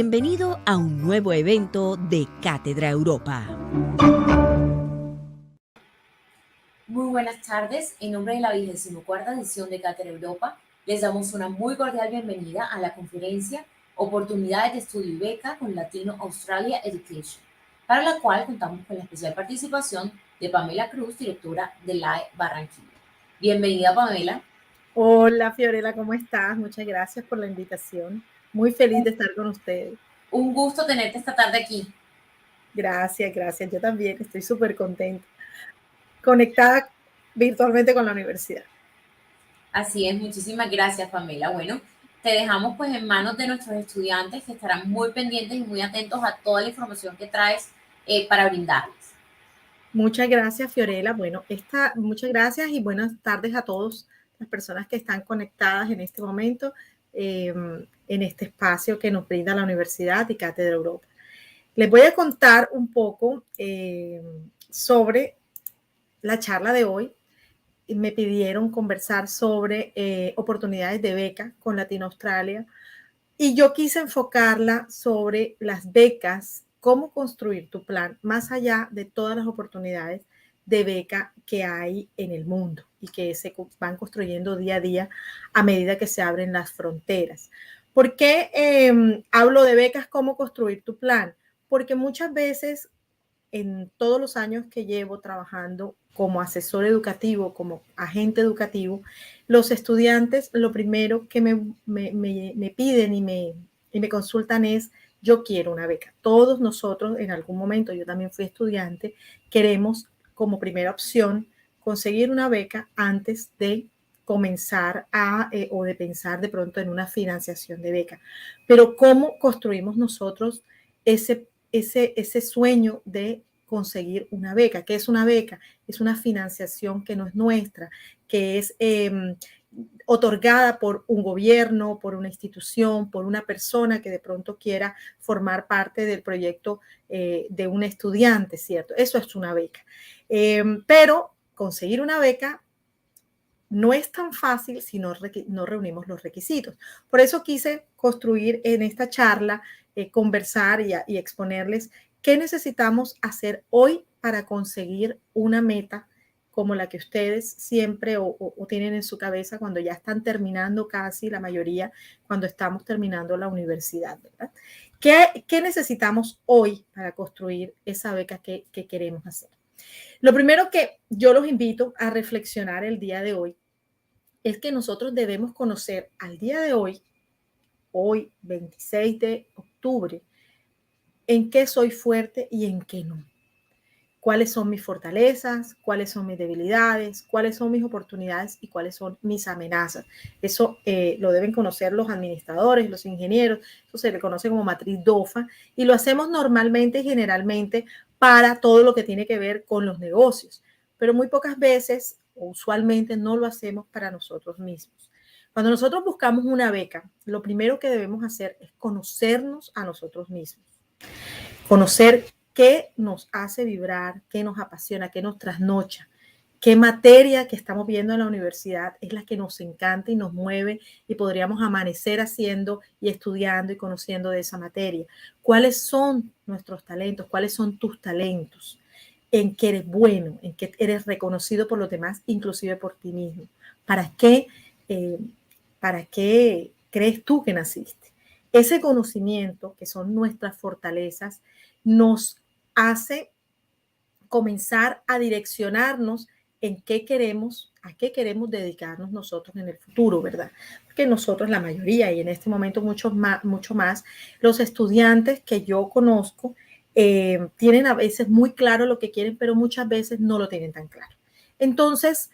Bienvenido a un nuevo evento de Cátedra Europa. Muy buenas tardes. En nombre de la 24ª edición de Cátedra Europa, les damos una muy cordial bienvenida a la conferencia Oportunidades de Estudio y Beca con Latino Australia Education, para la cual contamos con la especial participación de Pamela Cruz, directora de LAE Barranquilla. Bienvenida, Pamela. Hola, Fiorella, ¿cómo estás? Muchas gracias por la invitación. Muy feliz de estar con ustedes. Un gusto tenerte esta tarde aquí. Gracias. Yo también estoy súper contenta. Conectada virtualmente con la universidad. Así es, muchísimas gracias, Pamela. Bueno, te dejamos pues en manos de nuestros estudiantes que estarán muy pendientes y muy atentos a toda la información que traes para brindarles. Muchas gracias, Fiorella. Bueno, muchas gracias y buenas tardes a todas las personas que están conectadas en este momento en este espacio que nos brinda la Universidad y Cátedra Europa. Les voy a contar un poco sobre la charla de hoy. Me pidieron conversar sobre oportunidades de beca con Latino Australia y yo quise enfocarla sobre las becas, cómo construir tu plan más allá de todas las oportunidades de beca que hay en el mundo y que se van construyendo día a día a medida que se abren las fronteras. ¿Por qué hablo de becas, cómo construir tu plan? Porque muchas veces en todos los años que llevo trabajando como asesor educativo, como agente educativo, los estudiantes lo primero que me piden y me consultan es, yo quiero una beca. Todos nosotros en algún momento, yo también fui estudiante, queremos como primera opción conseguir una beca antes de comenzar o de pensar de pronto en una financiación de beca. Pero ¿cómo construimos nosotros ese sueño de conseguir una beca? ¿Qué es una beca? Es una financiación que no es nuestra, que es otorgada por un gobierno, por una institución, por una persona que de pronto quiera formar parte del proyecto de un estudiante, ¿cierto? Eso es una beca. Pero conseguir una beca no es tan fácil si no reunimos los requisitos. Por eso quise construir en esta charla, conversar y exponerles qué necesitamos hacer hoy para conseguir una meta como la que ustedes siempre o tienen en su cabeza cuando ya están terminando casi la mayoría, cuando estamos terminando la universidad, ¿verdad? ¿Qué necesitamos hoy para construir esa beca que queremos hacer? Lo primero que yo los invito a reflexionar el día de hoy es que nosotros debemos conocer al día de hoy 26 de octubre, en qué soy fuerte y en qué no. Cuáles son mis fortalezas, cuáles son mis debilidades, cuáles son mis oportunidades y cuáles son mis amenazas. Eso lo deben conocer los administradores, los ingenieros, eso se le conoce como matriz DOFA y lo hacemos normalmente y generalmente para todo lo que tiene que ver con los negocios, pero muy pocas veces o usualmente no lo hacemos para nosotros mismos. Cuando nosotros buscamos una beca, lo primero que debemos hacer es conocernos a nosotros mismos, conocer qué nos hace vibrar, qué nos apasiona, qué nos trasnocha, qué materia que estamos viendo en la universidad es la que nos encanta y nos mueve y podríamos amanecer haciendo y estudiando y conociendo de esa materia. ¿Cuáles son nuestros talentos? ¿Cuáles son tus talentos? ¿En qué eres bueno? ¿En qué eres reconocido por los demás, inclusive por ti mismo? ¿Para qué crees tú que naciste? Ese conocimiento, que son nuestras fortalezas, nos hace comenzar a direccionarnos en qué queremos, a qué queremos dedicarnos nosotros en el futuro, ¿verdad? Porque nosotros, la mayoría, y en este momento mucho más, los estudiantes que yo conozco tienen a veces muy claro lo que quieren, pero muchas veces no lo tienen tan claro. Entonces,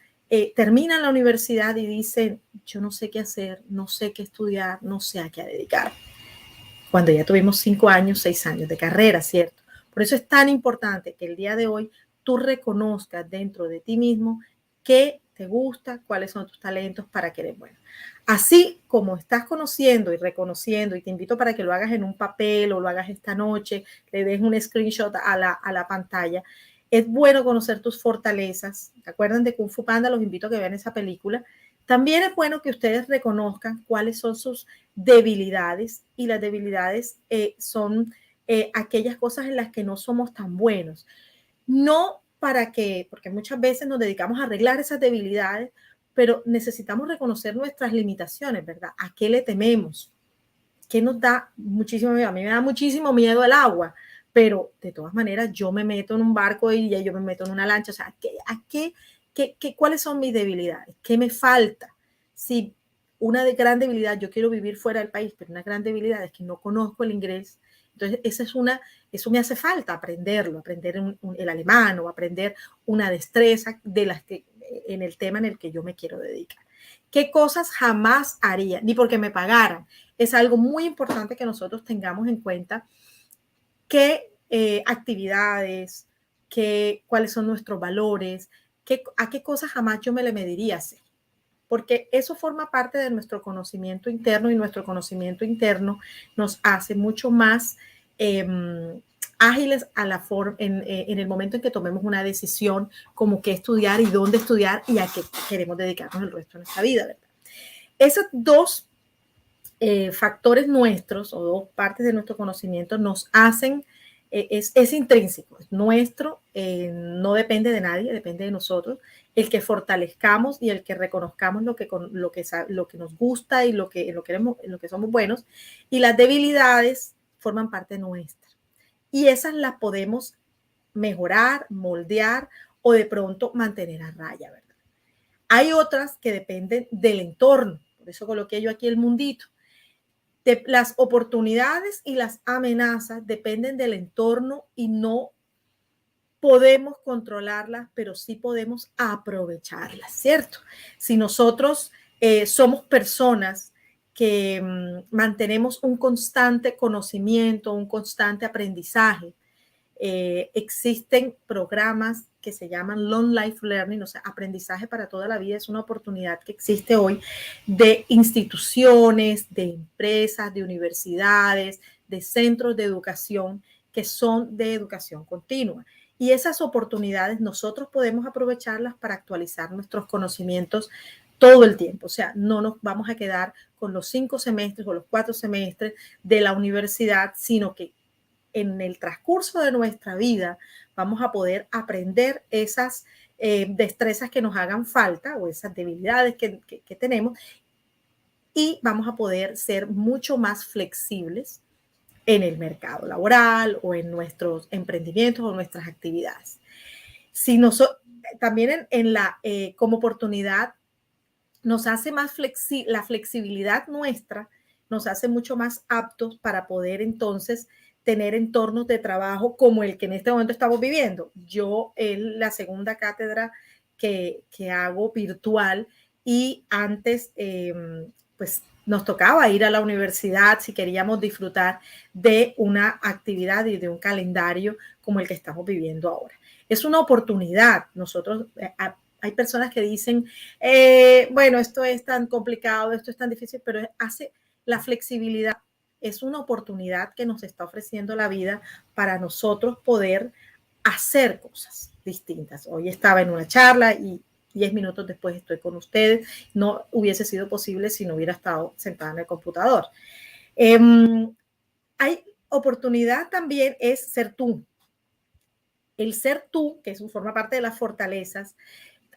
terminan la universidad y dicen, yo no sé qué hacer, no sé qué estudiar, no sé a qué dedicar. Cuando ya tuvimos 5 años, 6 años de carrera, ¿cierto? Por eso es tan importante que el día de hoy tú reconozcas dentro de ti mismo qué te gusta, cuáles son tus talentos para que eres bueno. Así como estás conociendo y reconociendo, y te invito para que lo hagas en un papel o lo hagas esta noche, le des un screenshot a la pantalla, es bueno conocer tus fortalezas. ¿Se acuerdan de Kung Fu Panda? Los invito a que vean esa película. También es bueno que ustedes reconozcan cuáles son sus debilidades, y las debilidades son aquellas cosas en las que no somos tan buenos. No para que, porque muchas veces nos dedicamos a arreglar esas debilidades, pero necesitamos reconocer nuestras limitaciones, ¿verdad? ¿A qué le tememos? ¿Qué nos da muchísimo miedo? A mí me da muchísimo miedo el agua, pero de todas maneras yo me meto en un barco y ya yo me meto en una lancha. O sea, ¿cuáles son mis debilidades? ¿Qué me falta? Si una gran debilidad, yo quiero vivir fuera del país, pero una gran debilidad es que no conozco el inglés. Entonces, eso me hace falta aprenderlo, aprender el alemán o aprender una destreza en el tema en el que yo me quiero dedicar. ¿Qué cosas jamás haría? Ni porque me pagaran. Es algo muy importante que nosotros tengamos en cuenta qué actividades, cuáles son nuestros valores, a qué cosas jamás yo me le mediría hacer. Porque eso forma parte de nuestro conocimiento interno, y nuestro conocimiento interno nos hace mucho más ágiles en el momento en que tomemos una decisión como qué estudiar y dónde estudiar y a qué queremos dedicarnos el resto de nuestra vida, ¿verdad? Esos dos factores nuestros o dos partes de nuestro conocimiento nos hacen, es intrínseco, es nuestro, no depende de nadie, depende de nosotros, el que fortalezcamos y el que reconozcamos lo que nos gusta y en lo que somos buenos, y las debilidades forman parte nuestra. Y esas las podemos mejorar, moldear o de pronto mantener a raya, ¿verdad? Hay otras que dependen del entorno, por eso coloqué yo aquí el mundito. Las oportunidades y las amenazas dependen del entorno y no podemos controlarlas, pero sí podemos aprovecharlas, ¿cierto? Si nosotros somos personas que mantenemos un constante conocimiento, un constante aprendizaje, existen programas que se llaman Long Life Learning, o sea, aprendizaje para toda la vida. Es una oportunidad que existe hoy de instituciones, de empresas, de universidades, de centros de educación que son de educación continua. Y esas oportunidades nosotros podemos aprovecharlas para actualizar nuestros conocimientos todo el tiempo. O sea, no nos vamos a quedar con los 5 semestres o los 4 semestres de la universidad, sino que en el transcurso de nuestra vida vamos a poder aprender esas destrezas que nos hagan falta o esas debilidades que tenemos, y vamos a poder ser mucho más flexibles en el mercado laboral o en nuestros emprendimientos o nuestras actividades. También como oportunidad nos hace más la flexibilidad nuestra nos hace mucho más aptos para poder entonces tener entornos de trabajo como el que en este momento estamos viviendo. Yo en la segunda cátedra que hago virtual, y antes pues nos tocaba ir a la universidad si queríamos disfrutar de una actividad y de un calendario como el que estamos viviendo ahora. Es una oportunidad. Nosotros hay personas que dicen, bueno, esto es tan complicado, esto es tan difícil, pero hace la flexibilidad. Es una oportunidad que nos está ofreciendo la vida para nosotros poder hacer cosas distintas. Hoy estaba en una charla y 10 minutos después estoy con ustedes. No hubiese sido posible si no hubiera estado sentada en el computador. Hay oportunidad también, es ser tú. El ser tú, que forma parte de las fortalezas,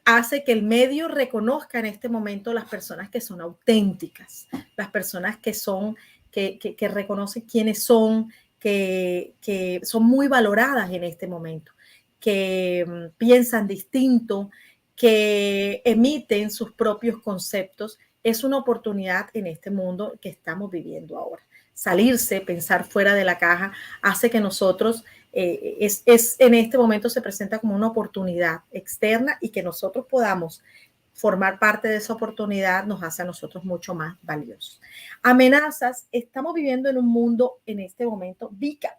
hace que el medio reconozca en este momento las personas que son auténticas, las personas que reconocen quiénes son, que son muy valoradas en este momento, que piensan distinto, que emiten sus propios conceptos. Es una oportunidad en este mundo que estamos viviendo ahora. Salirse, pensar fuera de la caja, hace que nosotros en este momento se presenta como una oportunidad externa, y que nosotros podamos formar parte de esa oportunidad nos hace a nosotros mucho más valiosos. Amenazas. Estamos viviendo en un mundo en este momento VICA.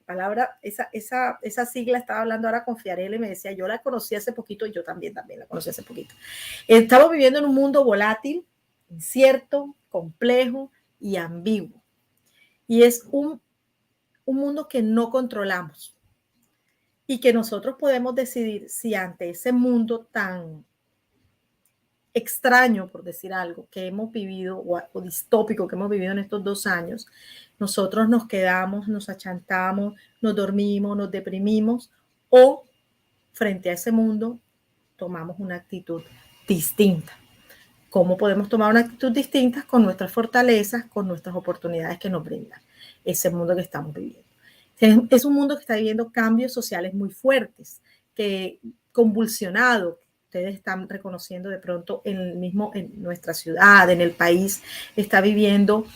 Palabra, esa sigla, estaba hablando ahora con Fiarella y me decía, yo la conocí hace poquito, y yo también la conocí hace poquito. Estamos viviendo en un mundo volátil, incierto, complejo y ambiguo. Y es un mundo que no controlamos, y que nosotros podemos decidir si ante ese mundo tan extraño, por decir algo, que hemos vivido o distópico que hemos vivido en estos 2 años, nosotros nos quedamos, nos achantamos, nos dormimos, nos deprimimos o frente a ese mundo tomamos una actitud distinta. ¿Cómo podemos tomar una actitud distinta? Con nuestras fortalezas, con nuestras oportunidades que nos brinda ese mundo que estamos viviendo. Es un mundo que está viviendo cambios sociales muy fuertes, que convulsionado. Ustedes están reconociendo de pronto en nuestra ciudad, en el país, está viviendo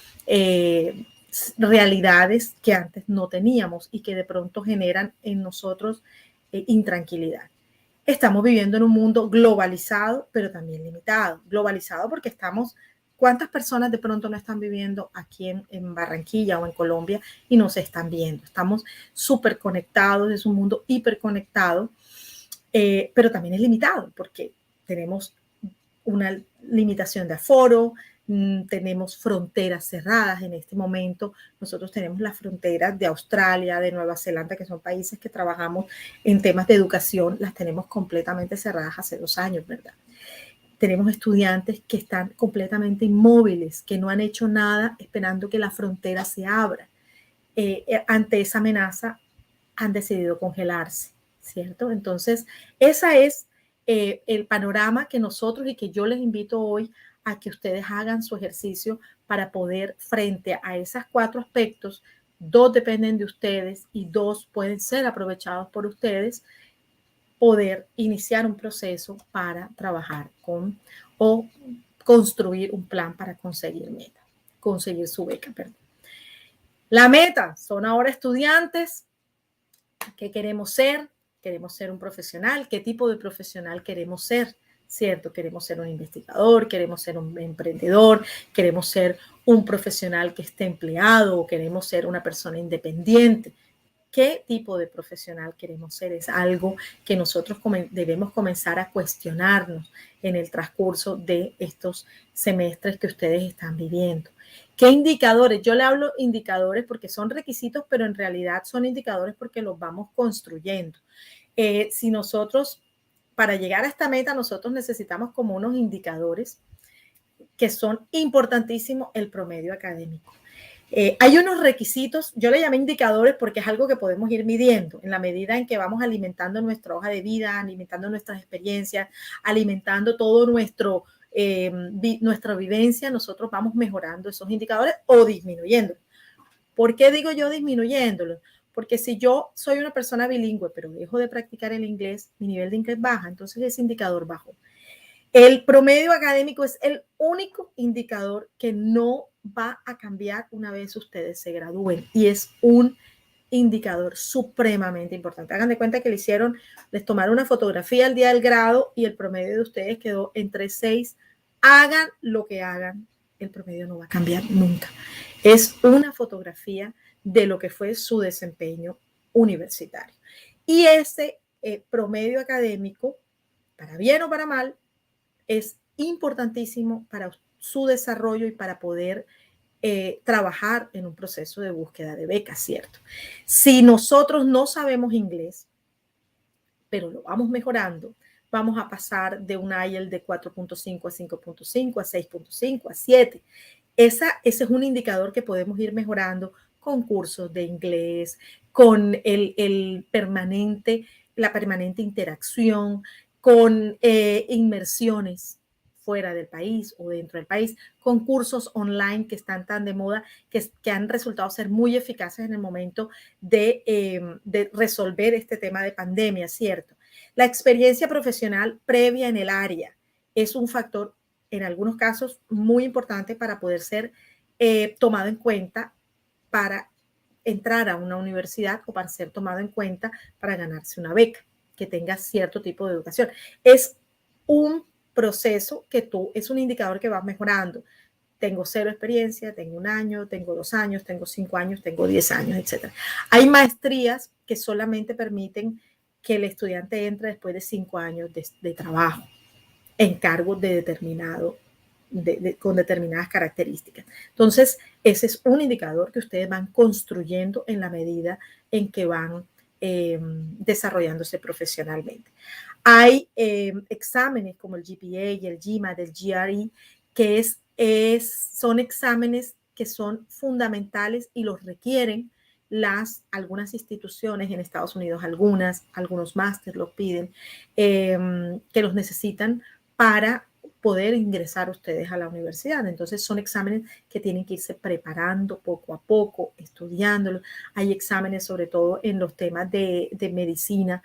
realidades que antes no teníamos y que de pronto generan en nosotros intranquilidad. Estamos viviendo en un mundo globalizado, pero también limitado. Globalizado porque ¿cuántas personas de pronto no están viviendo aquí en Barranquilla o en Colombia y no se están viendo? Estamos súper conectados, es un mundo hiperconectado, pero también es limitado porque tenemos una limitación de aforo, tenemos fronteras cerradas en este momento. Nosotros tenemos las fronteras de Australia, de Nueva Zelanda, que son países que trabajamos en temas de educación, las tenemos completamente cerradas hace 2 años, ¿verdad? Tenemos estudiantes que están completamente inmóviles, que no han hecho nada esperando que la frontera se abra. Ante esa amenaza han decidido congelarse, ¿cierto? Entonces, esa es el panorama que nosotros y que yo les invito hoy a que ustedes hagan su ejercicio para poder, frente a esos 4 aspectos, 2 dependen de ustedes y 2 pueden ser aprovechados por ustedes, poder iniciar un proceso para trabajar o construir un plan para conseguir su beca. Perdón. La meta son ahora estudiantes. ¿Qué queremos ser? Queremos ser un profesional. ¿Qué tipo de profesional queremos ser? ¿Cierto? Queremos ser un investigador, queremos ser un emprendedor, queremos ser un profesional que esté empleado o queremos ser una persona independiente. ¿Qué tipo de profesional queremos ser? Es algo que nosotros debemos comenzar a cuestionarnos en el transcurso de estos semestres que ustedes están viviendo. ¿Qué indicadores? Yo le hablo indicadores porque son requisitos, pero en realidad son indicadores porque los vamos construyendo. Si nosotros, para llegar a esta meta, nosotros necesitamos como unos indicadores que son importantísimos, el promedio académico. Hay unos requisitos, yo le llamé indicadores porque es algo que podemos ir midiendo en la medida en que vamos alimentando nuestra hoja de vida, alimentando nuestras experiencias, alimentando todo nuestra vivencia, nosotros vamos mejorando esos indicadores o disminuyéndolos. ¿Por qué digo yo disminuyéndolos? Porque si yo soy una persona bilingüe, pero dejo de practicar el inglés, mi nivel de inglés baja, entonces ese indicador bajó. El promedio académico es el único indicador que no va a cambiar una vez ustedes se gradúen y es un indicador supremamente importante. Hagan de cuenta que les tomaron una fotografía el día del grado y el promedio de ustedes quedó entre 6. Hagan lo que hagan, el promedio no va a cambiar nunca. Es una fotografía de lo que fue su desempeño universitario. Y ese promedio académico, para bien o para mal, es importantísimo para su desarrollo y para poder trabajar en un proceso de búsqueda de becas, ¿cierto? Si nosotros no sabemos inglés, pero lo vamos mejorando, vamos a pasar de un IELTS de 4.5 a 5.5, a 6.5, a 7. Ese es un indicador que podemos ir mejorando con cursos de inglés, con la permanente interacción, con inmersiones fuera del país o dentro del país, con cursos online que están tan de moda, que han resultado ser muy eficaces en el momento de resolver este tema de pandemia, ¿cierto? La experiencia profesional previa en el área es un factor, en algunos casos, muy importante para poder ser tomado en cuenta para entrar a una universidad o para ser tomado en cuenta para ganarse una beca que tenga cierto tipo de educación. Es un proceso es un indicador que va mejorando. Tengo 0 experiencia, tengo 1 año, tengo 2 años, tengo 5 años, tengo 10 años, etc. Hay maestrías que solamente permiten que el estudiante entre después de 5 años de trabajo en cargos con determinadas características. Entonces, ese es un indicador que ustedes van construyendo en la medida en que van desarrollándose profesionalmente. Hay exámenes como el GPA y el GMAT, el GRE, que son exámenes que son fundamentales y los requieren algunas instituciones en Estados Unidos, algunos máster los piden, que los necesitan para poder ingresar ustedes a la universidad. Entonces son exámenes que tienen que irse preparando poco a poco, estudiándolos. Hay exámenes sobre todo en los temas de medicina.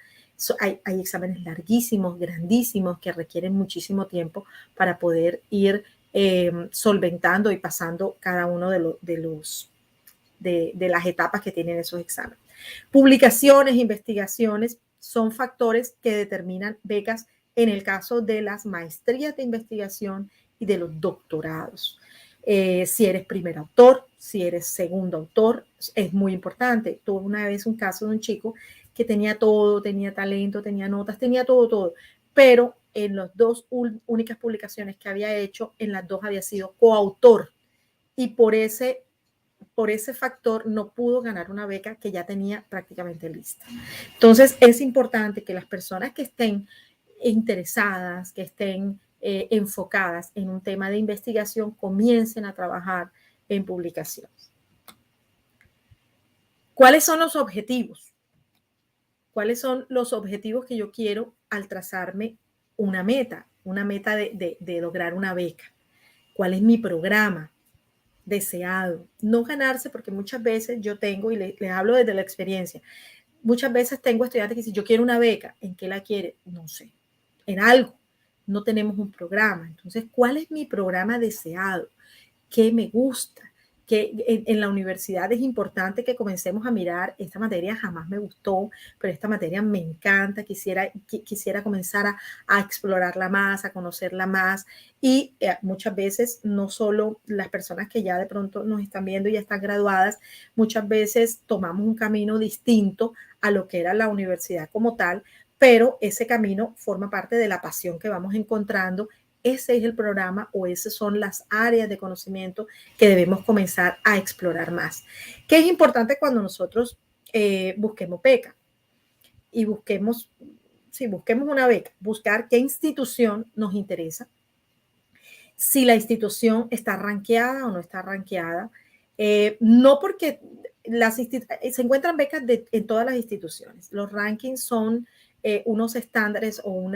Hay exámenes larguísimos, grandísimos, que requieren muchísimo tiempo para poder ir solventando y pasando cada uno de las etapas que tienen esos exámenes. Publicaciones, investigaciones son factores que determinan becas en el caso de las maestrías de investigación y de los doctorados. Si eres primer autor, si eres segundo autor, es muy importante. Tuve una vez un caso de un chico que tenía todo, tenía talento, tenía notas, tenía todo, pero en las dos únicas publicaciones que había hecho, en las dos había sido coautor y por ese factor no pudo ganar una beca que ya tenía prácticamente lista. Entonces es importante que las personas que estén interesadas, que estén enfocadas en un tema de investigación, comiencen a trabajar en publicaciones. ¿Cuáles son los objetivos? ¿Cuáles son los objetivos que yo quiero al trazarme una meta de lograr una beca? ¿Cuál es mi programa deseado? No ganarse, porque muchas veces yo tengo, y les hablo desde la experiencia, muchas veces tengo estudiantes que dicen, yo quiero una beca. ¿En qué la quiere? No sé. En algo. No tenemos un programa. Entonces, ¿cuál es mi programa deseado? ¿Qué me gusta? Que en la universidad es importante que comencemos a mirar, esta materia jamás me gustó, pero esta materia me encanta, quisiera comenzar a explorarla más, a conocerla más, y muchas veces no solo las personas que ya de pronto nos están viendo y ya están graduadas, muchas veces tomamos un camino distinto a lo que era la universidad como tal, pero ese camino forma parte de la pasión que vamos encontrando. Ese es el programa o esas son las áreas de conocimiento que debemos comenzar a explorar más. ¿Qué es importante cuando nosotros busquemos beca? Y busquemos una beca, buscar qué institución nos interesa, si la institución está rankeada o no está rankeada. No porque se encuentran becas en todas las instituciones. Los rankings son unos estándares o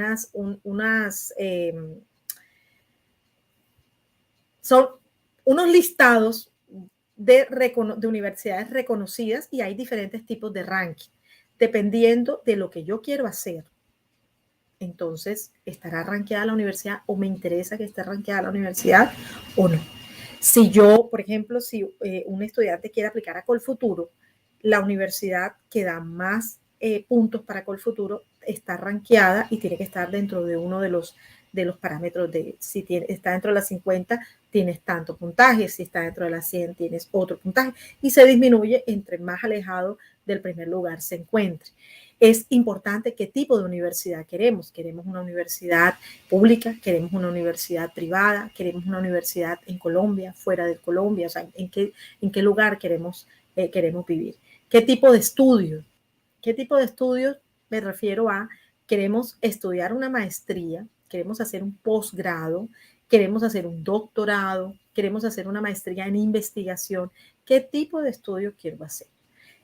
son unos listados de universidades reconocidas y hay diferentes tipos de ranking, dependiendo de lo que yo quiero hacer. Entonces, ¿estará rankeada la universidad o me interesa que esté rankeada la universidad o no? Si yo, por ejemplo, si un estudiante quiere aplicar a Colfuturo, la universidad que da más puntos para Colfuturo está rankeada y tiene que estar dentro de uno de los parámetros de si está dentro de las 50, tienes tanto puntaje, si está dentro de las 100, tienes otro puntaje y se disminuye entre más alejado del primer lugar se encuentre. Es importante qué tipo de universidad queremos. ¿Queremos una universidad pública? ¿Queremos una universidad privada? ¿Queremos una universidad en Colombia, fuera de Colombia? O sea, ¿en qué lugar queremos vivir? ¿Qué tipo de estudios? ¿Qué tipo de estudios? Me refiero a, queremos estudiar una maestría, queremos hacer un posgrado, queremos hacer un doctorado, queremos hacer una maestría en investigación. ¿Qué tipo de estudio quiero hacer?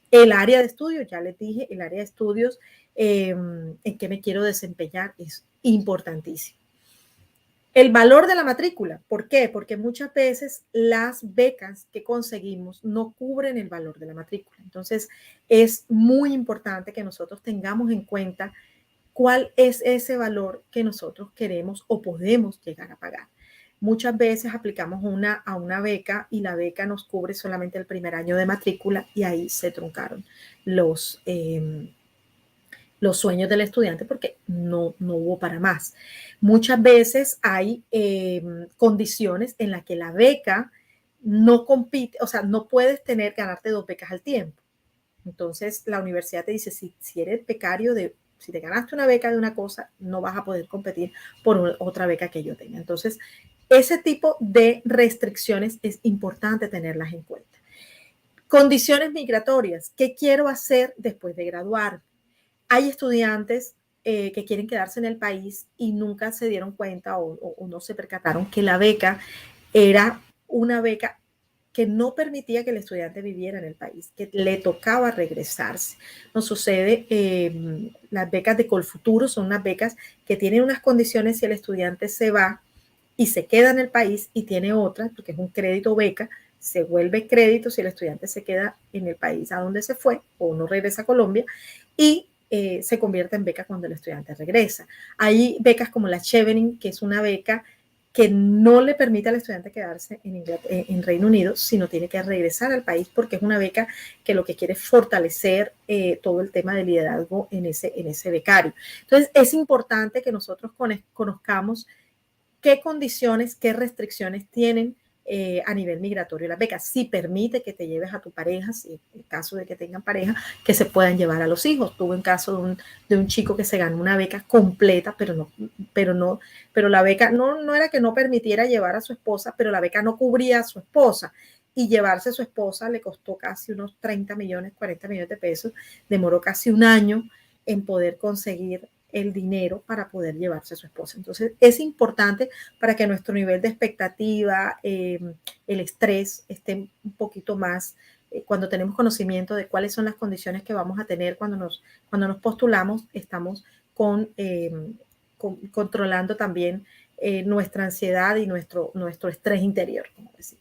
El área de estudio, ya les dije, el área de estudios en que me quiero desempeñar es importantísimo. El valor de la matrícula, ¿por qué? Porque muchas veces las becas que conseguimos no cubren el valor de la matrícula. Entonces, es muy importante que nosotros tengamos en cuenta cuál es ese valor que nosotros queremos o podemos llegar a pagar. Muchas veces aplicamos a una beca y la beca nos cubre solamente el primer año de matrícula y ahí se truncaron los sueños del estudiante porque no hubo para más. Muchas veces hay condiciones en las que la beca no compite, o sea, no puedes ganarte 2 becas al tiempo. Entonces, la universidad te dice, si eres becario si te ganaste una beca de una cosa, no vas a poder competir por otra beca que yo tenga. Entonces, ese tipo de restricciones es importante tenerlas en cuenta. Condiciones migratorias. ¿Qué quiero hacer después de graduar? Hay estudiantes que quieren quedarse en el país y nunca se dieron cuenta o no se percataron que la beca era una beca que no permitía que el estudiante viviera en el país, que le tocaba regresarse. Nos sucede, las becas de Colfuturo son unas becas que tienen unas condiciones si el estudiante se va y se queda en el país y tiene otras, porque es un crédito beca, se vuelve crédito si el estudiante se queda en el país a donde se fue o no regresa a Colombia y se convierte en beca cuando el estudiante regresa. Hay becas como la Chevening, que es una beca que no le permite al estudiante quedarse en Reino Unido, sino tiene que regresar al país porque es una beca que lo que quiere es fortalecer todo el tema de liderazgo en ese becario. Entonces, es importante que nosotros conozcamos qué condiciones, qué restricciones tienen a nivel migratorio las becas. Si permite que te lleves a tu pareja, si en caso de que tengan pareja, que se puedan llevar a los hijos. Tuve un caso de un chico que se ganó una beca completa, pero la beca no era que no permitiera llevar a su esposa, pero la beca no cubría a su esposa. Y llevarse a su esposa le costó casi unos 30 millones, 40 millones de pesos. Demoró casi un año en poder conseguir el dinero para poder llevarse a su esposa. Entonces, es importante para que nuestro nivel de expectativa, el estrés esté un poquito más, cuando tenemos conocimiento de cuáles son las condiciones que vamos a tener cuando nos postulamos, estamos controlando también nuestra ansiedad y nuestro estrés interior, como decir.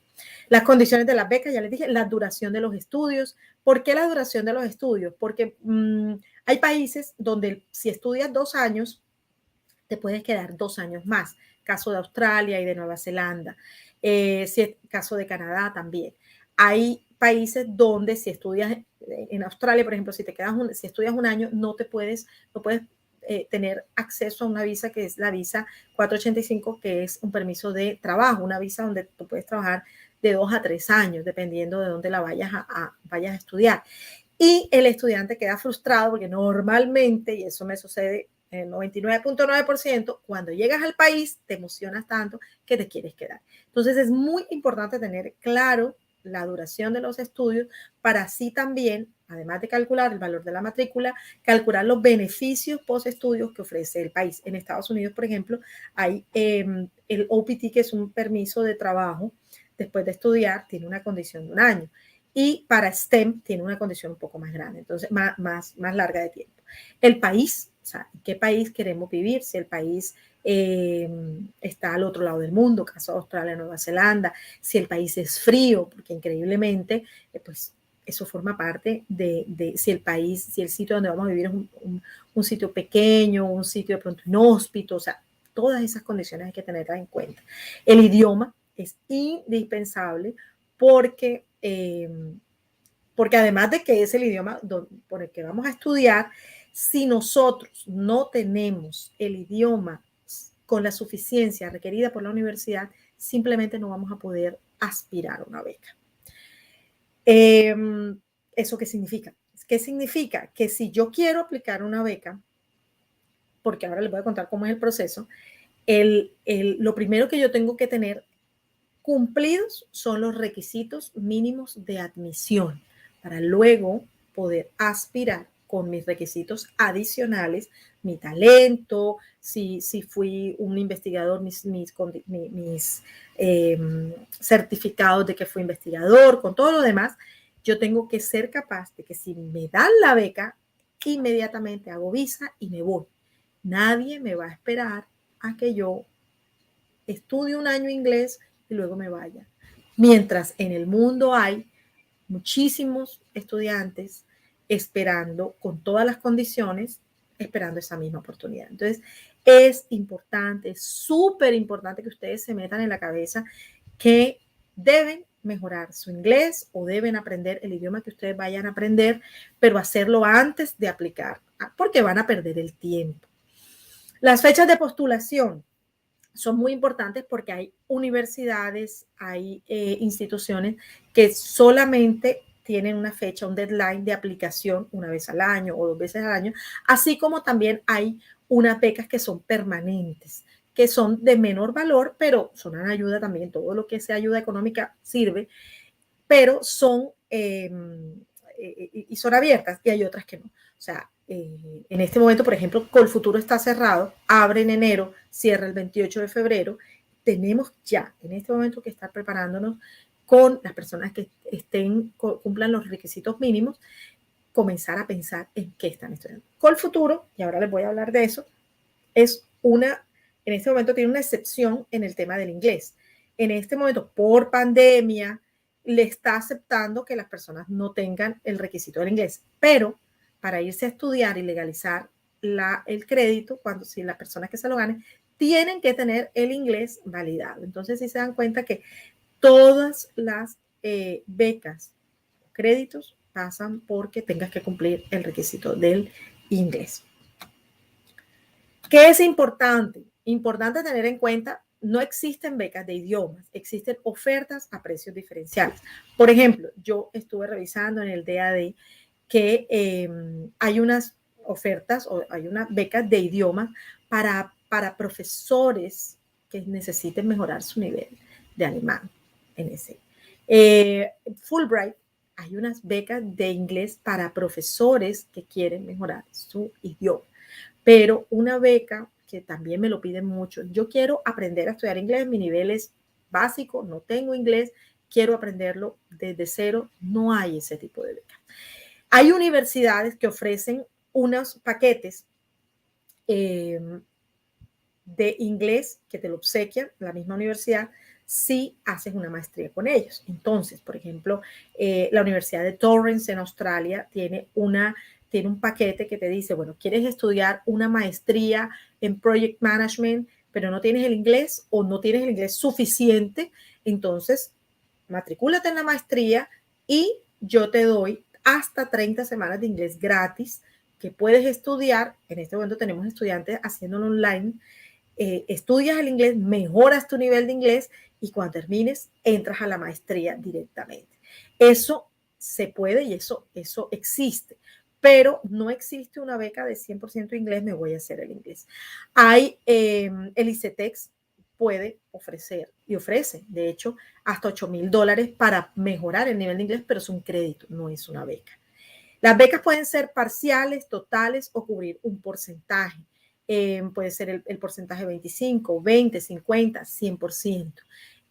Las condiciones de las becas, ya les dije, la duración de los estudios. ¿Por qué la duración de los estudios? Porque hay países donde si estudias 2 años, te puedes quedar 2 años más. Caso de Australia y de Nueva Zelanda. Si es caso de Canadá también. Hay países donde si estudias en Australia, por ejemplo, si estudias un año, no puedes tener acceso a una visa que es la visa 485, que es un permiso de trabajo, una visa donde tú puedes trabajar de 2 a 3 años, dependiendo de dónde la vayas a estudiar. Y el estudiante queda frustrado porque normalmente, y eso me sucede en el 99.9%, cuando llegas al país te emocionas tanto que te quieres quedar. Entonces es muy importante tener claro la duración de los estudios para así también, además de calcular el valor de la matrícula, calcular los beneficios post-estudios que ofrece el país. En Estados Unidos, por ejemplo, hay el OPT, que es un permiso de trabajo después de estudiar, tiene una condición de 1 año. Y para STEM tiene una condición un poco más grande, entonces más larga de tiempo. El país, o sea, ¿en qué país queremos vivir? Si el país está al otro lado del mundo, caso de Australia, Nueva Zelanda, si el país es frío, porque increíblemente, pues eso forma parte de si el sitio donde vamos a vivir es un sitio pequeño, un sitio de pronto inhóspito, o sea, todas esas condiciones hay que tenerlas en cuenta. El idioma es indispensable porque además de que es el idioma por el que vamos a estudiar, si nosotros no tenemos el idioma con la suficiencia requerida por la universidad, simplemente no vamos a poder aspirar a una beca. ¿Eso qué significa? ¿Qué significa? Que si yo quiero aplicar una beca, porque ahora les voy a contar cómo es el proceso, lo primero que yo tengo que tener cumplidos son los requisitos mínimos de admisión para luego poder aspirar con mis requisitos adicionales, mi talento, si fui un investigador, mis certificados de que fui investigador, con todo lo demás, yo tengo que ser capaz de que si me dan la beca, inmediatamente hago visa y me voy. Nadie me va a esperar a que yo estudie 1 año inglés y luego me vaya. Mientras en el mundo hay muchísimos estudiantes esperando con todas las condiciones, esperando esa misma oportunidad. Entonces, es importante, es súper importante que ustedes se metan en la cabeza que deben mejorar su inglés o deben aprender el idioma que ustedes vayan a aprender, pero hacerlo antes de aplicar, porque van a perder el tiempo. Las fechas de postulación son muy importantes porque hay universidades, hay instituciones que solamente tienen una fecha, un deadline de aplicación 1 vez al año o 2 veces al año, así como también hay unas becas que son permanentes, que son de menor valor, pero son una ayuda también. Todo lo que sea ayuda económica sirve, pero son y son abiertas y hay otras que no. O sea, en este momento, por ejemplo, Colfuturo está cerrado, abre en enero, cierra el 28 de febrero. Tenemos ya en este momento que estar preparándonos con las personas que cumplan los requisitos mínimos, comenzar a pensar en qué están estudiando. Colfuturo, y ahora les voy a hablar de eso, en este momento tiene una excepción en el tema del inglés. En este momento, por pandemia, le está aceptando que las personas no tengan el requisito del inglés, pero para irse a estudiar y legalizar el crédito, si las personas que se lo ganen, tienen que tener el inglés validado. Entonces, si se dan cuenta que todas las becas, créditos, pasan porque tengas que cumplir el requisito del inglés. ¿Qué es importante? Importante tener en cuenta, no existen becas de idiomas, existen ofertas a precios diferenciales. Por ejemplo, yo estuve revisando en el DAD que hay unas ofertas o hay unas becas de idiomas para profesores que necesiten mejorar su nivel de alemán en ese. Fulbright, hay unas becas de inglés para profesores que quieren mejorar su idioma. Pero una beca que también me lo piden mucho, yo quiero aprender a estudiar inglés, mi nivel es básico, no tengo inglés, quiero aprenderlo desde cero, no hay ese tipo de beca. Hay universidades que ofrecen unos paquetes de inglés que te lo obsequian la misma universidad si haces una maestría con ellos. Entonces, por ejemplo, la Universidad de Torrens en Australia tiene un paquete que te dice, bueno, ¿quieres estudiar una maestría en Project Management, pero no tienes el inglés o no tienes el inglés suficiente? Entonces, matricúlate en la maestría y yo te doy hasta 30 semanas de inglés gratis que puedes estudiar. En este momento tenemos estudiantes haciéndolo online. Estudias el inglés, mejoras tu nivel de inglés y cuando termines, entras a la maestría directamente. Eso se puede y eso existe, pero no existe una beca de 100% inglés, me voy a hacer el inglés. Hay el ICETEX puede ofrecer y ofrece, de hecho, hasta $8,000 para mejorar el nivel de inglés, pero es un crédito, no es una beca. Las becas pueden ser parciales, totales o cubrir un porcentaje. Puede ser el porcentaje 25, 20, 50, 100%.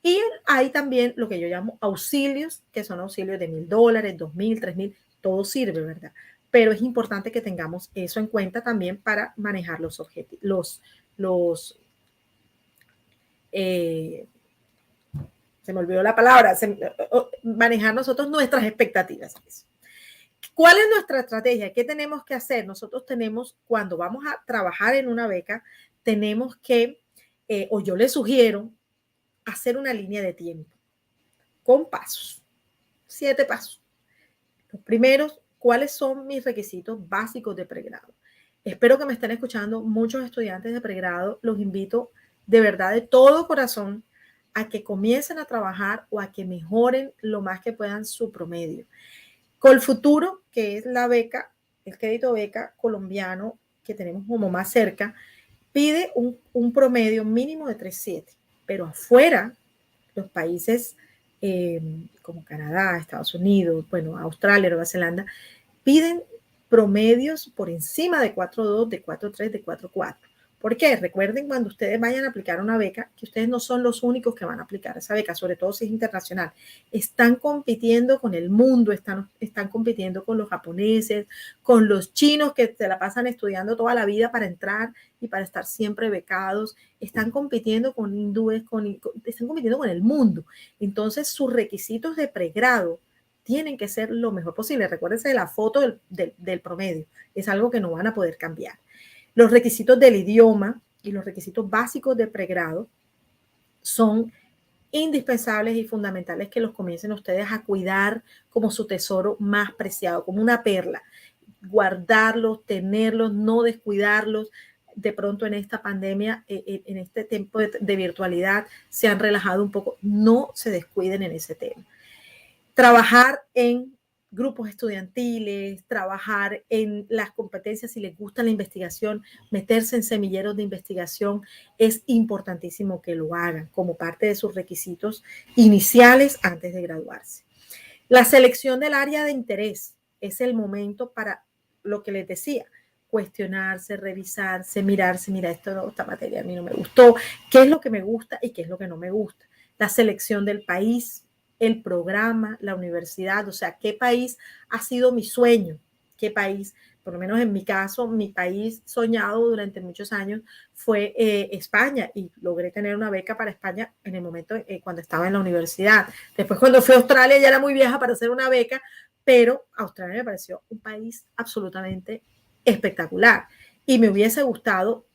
Y hay también lo que yo llamo auxilios, que son auxilios de $1,000, $2,000, $3,000, todo sirve, ¿verdad? Pero es importante que tengamos eso en cuenta también para manejar los objetivos, se me olvidó la palabra, manejar nosotros nuestras expectativas. ¿Cuál es nuestra estrategia? ¿Qué tenemos que hacer? Nosotros tenemos, cuando vamos a trabajar en una beca, tenemos que, o yo les sugiero, hacer una línea de tiempo con pasos, 7 pasos. Los primeros, ¿cuáles son mis requisitos básicos de pregrado? Espero que me estén escuchando muchos estudiantes de pregrado. Los invito de verdad, de todo corazón, a que comiencen a trabajar o a que mejoren lo más que puedan su promedio. Colfuturo, que es la beca, el crédito beca colombiano que tenemos como más cerca, pide un promedio mínimo de 3.7, pero afuera, los países como Canadá, Estados Unidos, bueno, Australia, Nueva Zelanda, piden promedios por encima de 4.2, de 4.3, de 4.4. ¿Por qué? Recuerden cuando ustedes vayan a aplicar una beca, que ustedes no son los únicos que van a aplicar esa beca, sobre todo si es internacional. Están compitiendo con el mundo, están compitiendo con los japoneses, con los chinos que se la pasan estudiando toda la vida para entrar y para estar siempre becados. Están compitiendo con hindúes, están compitiendo con el mundo. Entonces, sus requisitos de pregrado tienen que ser lo mejor posible. Recuérdense de la foto del promedio. Es algo que no van a poder cambiar. Los requisitos del idioma y los requisitos básicos de pregrado son indispensables y fundamentales que los comiencen ustedes a cuidar como su tesoro más preciado, como una perla. Guardarlos, tenerlos, no descuidarlos. De pronto en esta pandemia, en este tiempo de virtualidad, se han relajado un poco. No se descuiden en ese tema. Trabajar en grupos estudiantiles, trabajar en las competencias, si les gusta la investigación, meterse en semilleros de investigación, es importantísimo que lo hagan como parte de sus requisitos iniciales antes de graduarse. La selección del área de interés es el momento para lo que les decía, cuestionarse, revisarse, mirarse, mira, esta materia a mí no me gustó, qué es lo que me gusta y qué es lo que no me gusta. La selección del país, el programa, la universidad, o sea, qué país ha sido mi sueño, qué país, por lo menos en mi caso, mi país soñado durante muchos años fue España, y logré tener una beca para España en el momento cuando estaba en la universidad. Después, cuando fui a Australia, ya era muy vieja para hacer una beca, pero Australia me pareció un país absolutamente espectacular y me hubiese gustado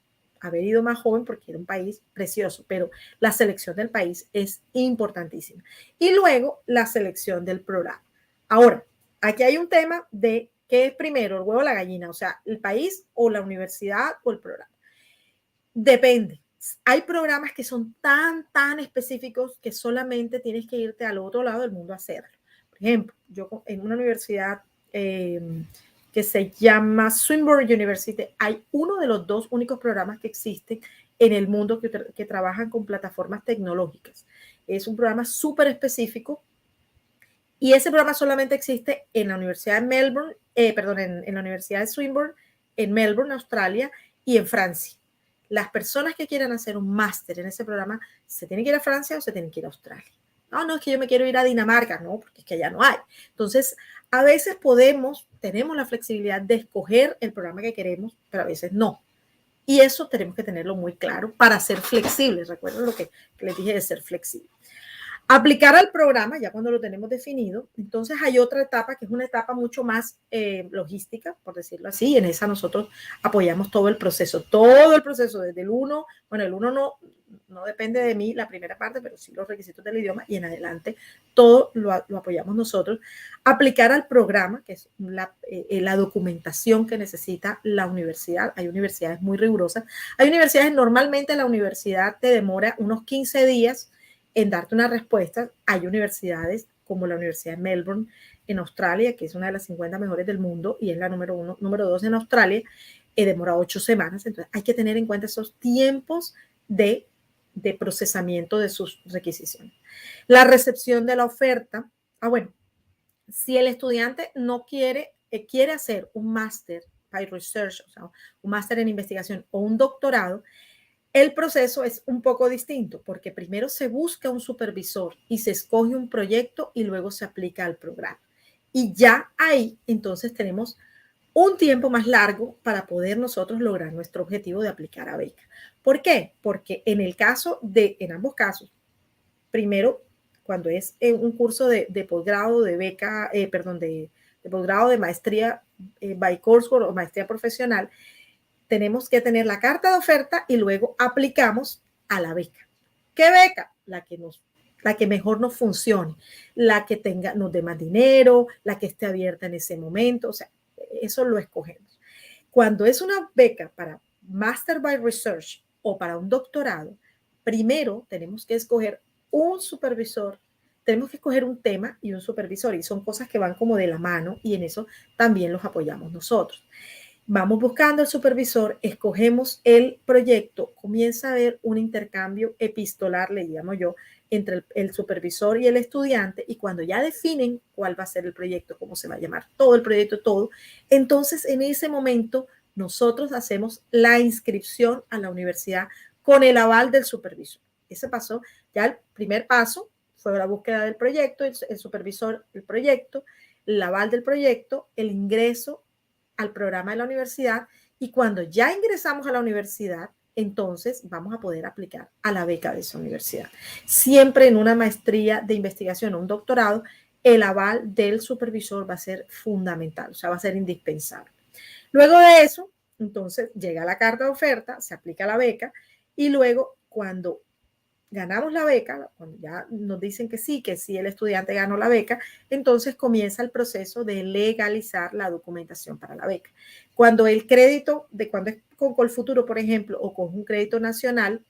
haber ido más joven porque era un país precioso, pero la selección del país es importantísima. Y luego la selección del programa. Ahora, aquí hay un tema de qué es primero, el huevo o la gallina, o sea, el país o la universidad o el programa. Depende. Hay programas que son tan específicos que solamente tienes que irte al otro lado del mundo a hacerlo. Por ejemplo, yo en una universidad que se llama Swinburne University, hay uno de los dos únicos programas que existen en el mundo que trabajan con plataformas tecnológicas. Es un programa súper específico y ese programa solamente existe en la Universidad de Melbourne, en la Universidad de Swinburne, en Melbourne, Australia, y en Francia. Las personas que quieran hacer un máster en ese programa se tienen que ir a Francia o se tienen que ir a Australia. No, es que yo me quiero ir a Dinamarca, no, porque es que allá no hay. Entonces, a veces tenemos la flexibilidad de escoger el programa que queremos, pero a veces no. Y eso tenemos que tenerlo muy claro para ser flexibles. Recuerden lo que les dije de ser flexible. Aplicar al programa, ya cuando lo tenemos definido, entonces hay otra etapa que es una etapa mucho más logística, por decirlo así. En esa nosotros apoyamos todo el proceso desde el 1, bueno, el 1 no depende de mí la primera parte, pero sí los requisitos del idioma y en adelante todo lo apoyamos nosotros. Aplicar al programa, que es la documentación que necesita la universidad. Hay universidades muy rigurosas. Hay universidades, normalmente la universidad te demora unos 15 días en darte una respuesta. Hay universidades como la Universidad de Melbourne en Australia, que es una de las 50 mejores del mundo y es la número 2 en Australia, demora 8 semanas. Entonces hay que tener en cuenta esos tiempos de procesamiento de sus requisiciones. La recepción de la oferta. Bueno, si el estudiante no quiere hacer un máster by research, o sea, un máster en investigación o un doctorado, el proceso es un poco distinto porque primero se busca un supervisor y se escoge un proyecto y luego se aplica al programa. Y ya ahí entonces tenemos un tiempo más largo para poder nosotros lograr nuestro objetivo de aplicar a beca. ¿Por qué? Porque en ambos casos, primero, cuando es un curso de posgrado, de beca, de posgrado de maestría by coursework o maestría profesional, tenemos que tener la carta de oferta y luego aplicamos a la beca. ¿Qué beca? La que mejor nos funcione, la que nos dé más dinero, la que esté abierta en ese momento, o sea, eso lo escogemos. Cuando es una beca para Master by Research o para un doctorado, primero tenemos que escoger un supervisor, tenemos que escoger un tema y un supervisor, y son cosas que van como de la mano y en eso también los apoyamos nosotros. Vamos buscando el supervisor, escogemos el proyecto, comienza a haber un intercambio epistolar, le llamo yo, entre el supervisor y el estudiante, y cuando ya definen cuál va a ser el proyecto, cómo se va a llamar todo el proyecto, todo, entonces en ese momento nosotros hacemos la inscripción a la universidad con el aval del supervisor. Ese pasó, ya el primer paso fue la búsqueda del proyecto, el supervisor, el proyecto, el aval del proyecto, el ingreso al programa de la universidad, y cuando ya ingresamos a la universidad, entonces vamos a poder aplicar a la beca de esa universidad. Siempre en una maestría de investigación o un doctorado, el aval del supervisor va a ser fundamental, o sea, va a ser indispensable. Luego de eso, entonces llega la carta de oferta, se aplica la beca, y luego cuando ganamos la beca, cuando ya nos dicen que sí el estudiante ganó la beca, entonces comienza el proceso de legalizar la documentación para la beca. Cuando el crédito, cuando es con Colfuturo, por ejemplo, o con un crédito nacional,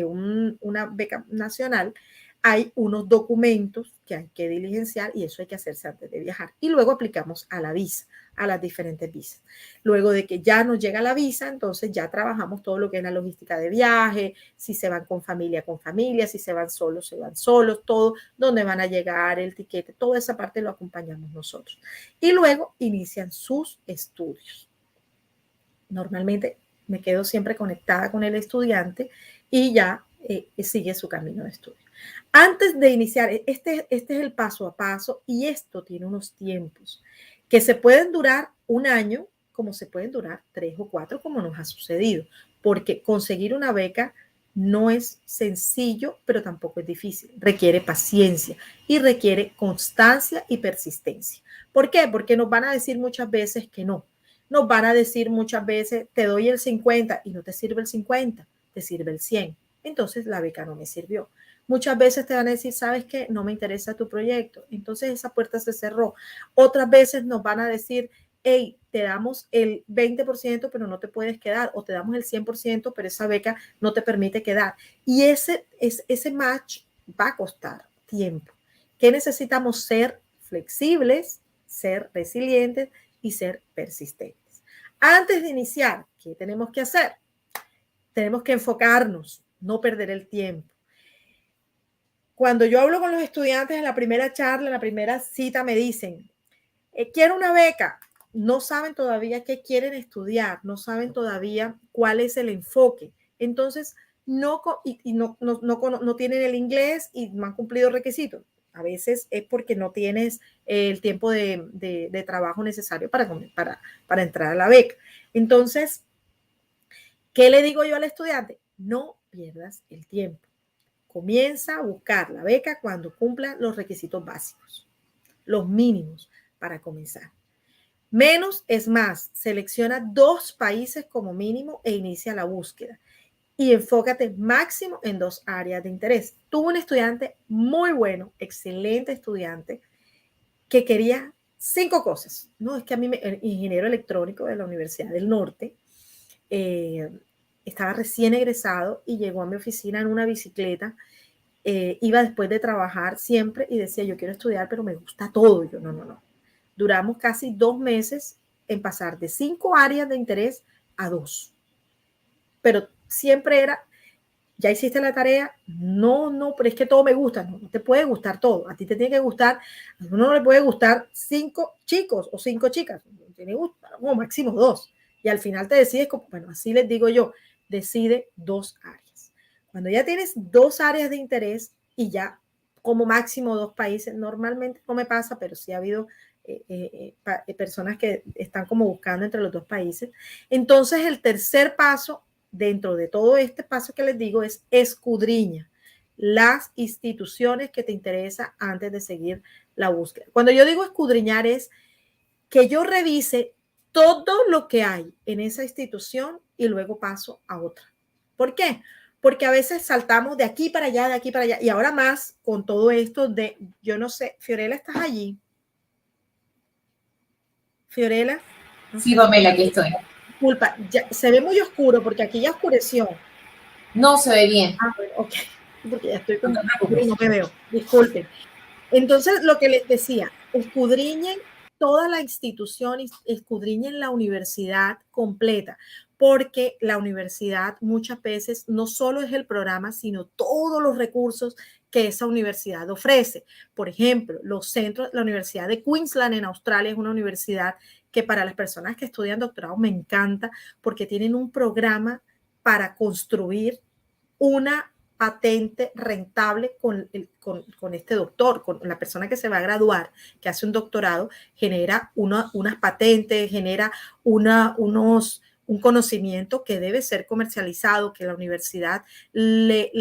una beca nacional, hay unos documentos que hay que diligenciar y eso hay que hacerse antes de viajar. Y luego aplicamos a la visa, a las diferentes visas. Luego de que ya nos llega la visa, entonces ya trabajamos todo lo que es la logística de viaje, si se van con familia, si se van solos, todo, dónde van a llegar, el tiquete, toda esa parte lo acompañamos nosotros. Y luego inician sus estudios. normalmente me quedo siempre conectada con el estudiante y ya sigue su camino de estudio. Antes de iniciar, este es el paso a paso y esto tiene unos tiempos que se pueden durar un año, como se pueden durar 3 o 4, como nos ha sucedido, porque conseguir una beca no es sencillo, pero tampoco es difícil. Requiere paciencia y requiere constancia y persistencia. ¿Por qué? Porque nos van a decir muchas veces que no. Nos van a decir muchas veces, te doy el 50 y no te sirve el 50, te sirve el 100. Entonces la beca no me sirvió. Muchas veces te van a decir, ¿sabes qué? No me interesa tu proyecto. Entonces esa puerta se cerró. Otras veces nos van a decir, hey, te damos el 20%, pero no te puedes quedar, o te damos el 100%, pero esa beca no te permite quedar. Y ese match va a costar tiempo. ¿Qué necesitamos? Ser flexibles, ser resilientes y ser persistentes. Antes de iniciar, ¿qué tenemos que hacer? Tenemos que enfocarnos, no perder el tiempo. Cuando yo hablo con los estudiantes en la primera charla, en la primera cita, me dicen, quiero una beca. No saben todavía qué quieren estudiar, no saben todavía cuál es el enfoque. Entonces, no tienen el inglés y no han cumplido requisitos. A veces es porque no tienes el tiempo de trabajo necesario para entrar a la beca. Entonces, ¿qué le digo yo al estudiante? No pierdas el tiempo. Comienza a buscar la beca cuando cumpla los requisitos básicos, los mínimos para comenzar. Menos es más. Selecciona 2 países como mínimo e inicia la búsqueda. Y enfócate máximo en 2 áreas de interés. Tuve un estudiante muy bueno, excelente estudiante, que quería 5 cosas. No, es que a mí, ingeniero electrónico de la Universidad del Norte, estaba recién egresado y llegó a mi oficina en una bicicleta. Iba después de trabajar siempre y decía, yo quiero estudiar, pero me gusta todo. Y yo, no. Duramos casi 2 meses en pasar de 5 áreas de interés a 2. Pero siempre era, ¿ya hiciste la tarea? No, pero es que todo me gusta. No te puede gustar todo. A ti te tiene que gustar, a uno no le puede gustar 5 chicos o 5 chicas. Tiene que gustar como máximo 2. Y al final te decides, bueno, así les digo yo, decide 2 áreas. Cuando ya tienes 2 áreas de interés y ya como máximo 2 países, normalmente no me pasa, pero sí ha habido personas que están como buscando entre los 2 países. Entonces, el tercer paso dentro de todo este paso que les digo es escudriña las instituciones que te interesa antes de seguir la búsqueda. Cuando yo digo escudriñar es que yo revise todo lo que hay en esa institución y luego paso a otra. ¿Por qué? Porque a veces saltamos de aquí para allá, de aquí para allá. Y ahora más con todo esto de, yo no sé, Fiorella, ¿estás allí? Fiorella. No sí, Pamela, aquí estoy. Disculpa, ya, se ve muy oscuro porque aquí ya oscureció. No se ve bien. Ah, bueno, ok, porque ya estoy como y no me veo. Disculpen. Entonces, lo que les decía, escudriñen toda la institución, escudriñen la universidad completa, porque la universidad muchas veces no solo es el programa, sino todos los recursos que esa universidad ofrece. Por ejemplo, los centros, la Universidad de Queensland en Australia es una universidad que para las personas que estudian doctorado me encanta porque tienen un programa para construir una patente rentable con este doctor, con la persona que se va a graduar, que hace un doctorado, genera unas patentes, genera un conocimiento que debe ser comercializado, que la universidad le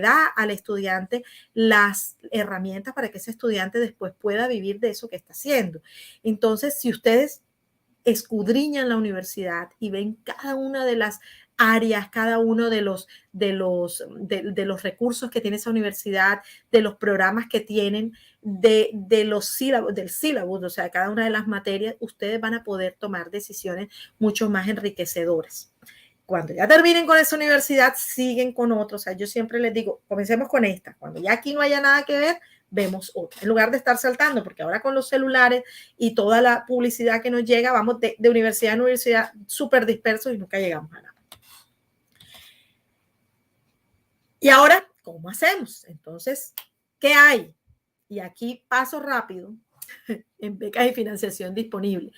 da al estudiante las herramientas para que ese estudiante después pueda vivir de eso que está haciendo. Entonces, si ustedes escudriñan la universidad y ven cada una de las áreas, cada uno de los recursos que tiene esa universidad, de los programas que tienen, del sílabus, o sea, cada una de las materias, ustedes van a poder tomar decisiones mucho más enriquecedoras. Cuando ya terminen con esa universidad, siguen con otros. O sea, yo siempre les digo, comencemos con esta. Cuando ya aquí no haya nada que ver, vemos otra. En lugar de estar saltando, porque ahora con los celulares y toda la publicidad que nos llega, vamos de universidad a universidad súper dispersos y nunca llegamos a nada. Y ahora, ¿cómo hacemos? Entonces, ¿qué hay? Y aquí paso rápido en becas y financiación disponible.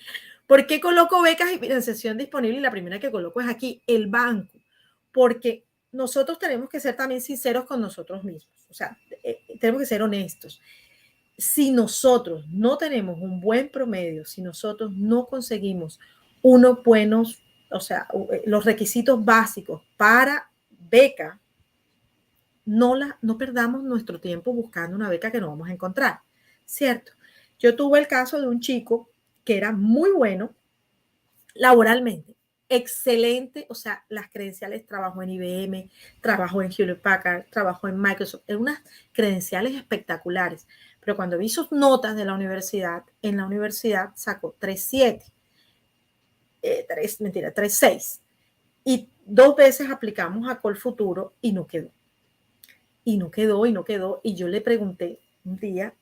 ¿Por qué coloco becas y financiación disponible? Y la primera que coloco es aquí, el banco, porque nosotros tenemos que ser también sinceros con nosotros mismos, o sea, tenemos que ser honestos. Si nosotros no tenemos un buen promedio, si nosotros no conseguimos unos buenos, o sea, los requisitos básicos para beca, no perdamos nuestro tiempo buscando una beca que no vamos a encontrar, ¿cierto? Yo tuve el caso de un chico que era muy bueno laboralmente, excelente, o sea, las credenciales, trabajó en IBM, trabajó en Hewlett Packard, trabajó en Microsoft, eran unas credenciales espectaculares, pero cuando vi sus notas de la universidad, en la universidad sacó 3.7, 3.6, y 2 veces aplicamos a Colfuturo y no quedó. Y no quedó, y no quedó. Y yo le pregunté un día,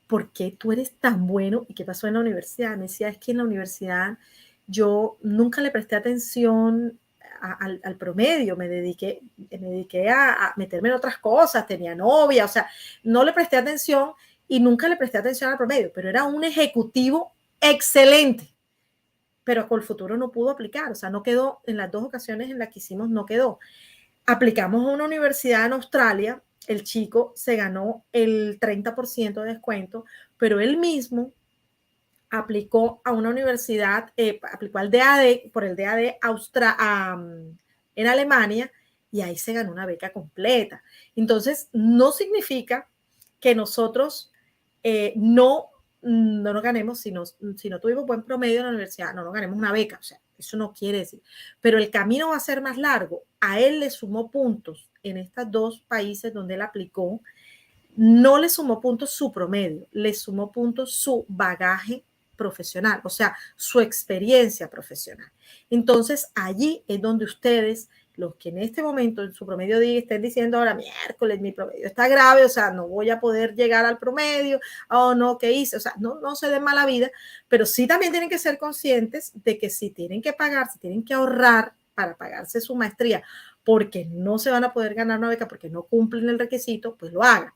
¿por qué tú eres tan bueno? ¿Y qué pasó en la universidad? Me decía, es que en la universidad yo nunca le presté atención al promedio, me dediqué a meterme en otras cosas, tenía novia, o sea, no le presté atención y nunca le presté atención al promedio, pero era un ejecutivo excelente. Pero con el futuro no pudo aplicar, o sea, no quedó en las 2 ocasiones en las que hicimos, no quedó. Aplicamos a una universidad en Australia, el chico se ganó el 30% de descuento, pero él mismo aplicó a una universidad, aplicó al DAD, por el DAD en Alemania, y ahí se ganó una beca completa. Entonces, no significa que nosotros no nos ganemos, si no tuvimos buen promedio en la universidad, no nos ganemos una beca, o sea, eso no quiere decir, pero el camino va a ser más largo. A él le sumó puntos en estos 2 países donde él aplicó, no le sumó puntos su promedio, le sumó puntos su bagaje profesional, o sea, su experiencia profesional. Entonces, allí es donde ustedes, los que en este momento en su promedio estén diciendo ahora, miércoles, mi promedio está grave, o sea, no voy a poder llegar al promedio, oh no, ¿qué hice? O sea, no se den mala vida, pero sí también tienen que ser conscientes de que si tienen que pagar, si tienen que ahorrar para pagarse su maestría, porque no se van a poder ganar una beca, porque no cumplen el requisito, pues lo hagan.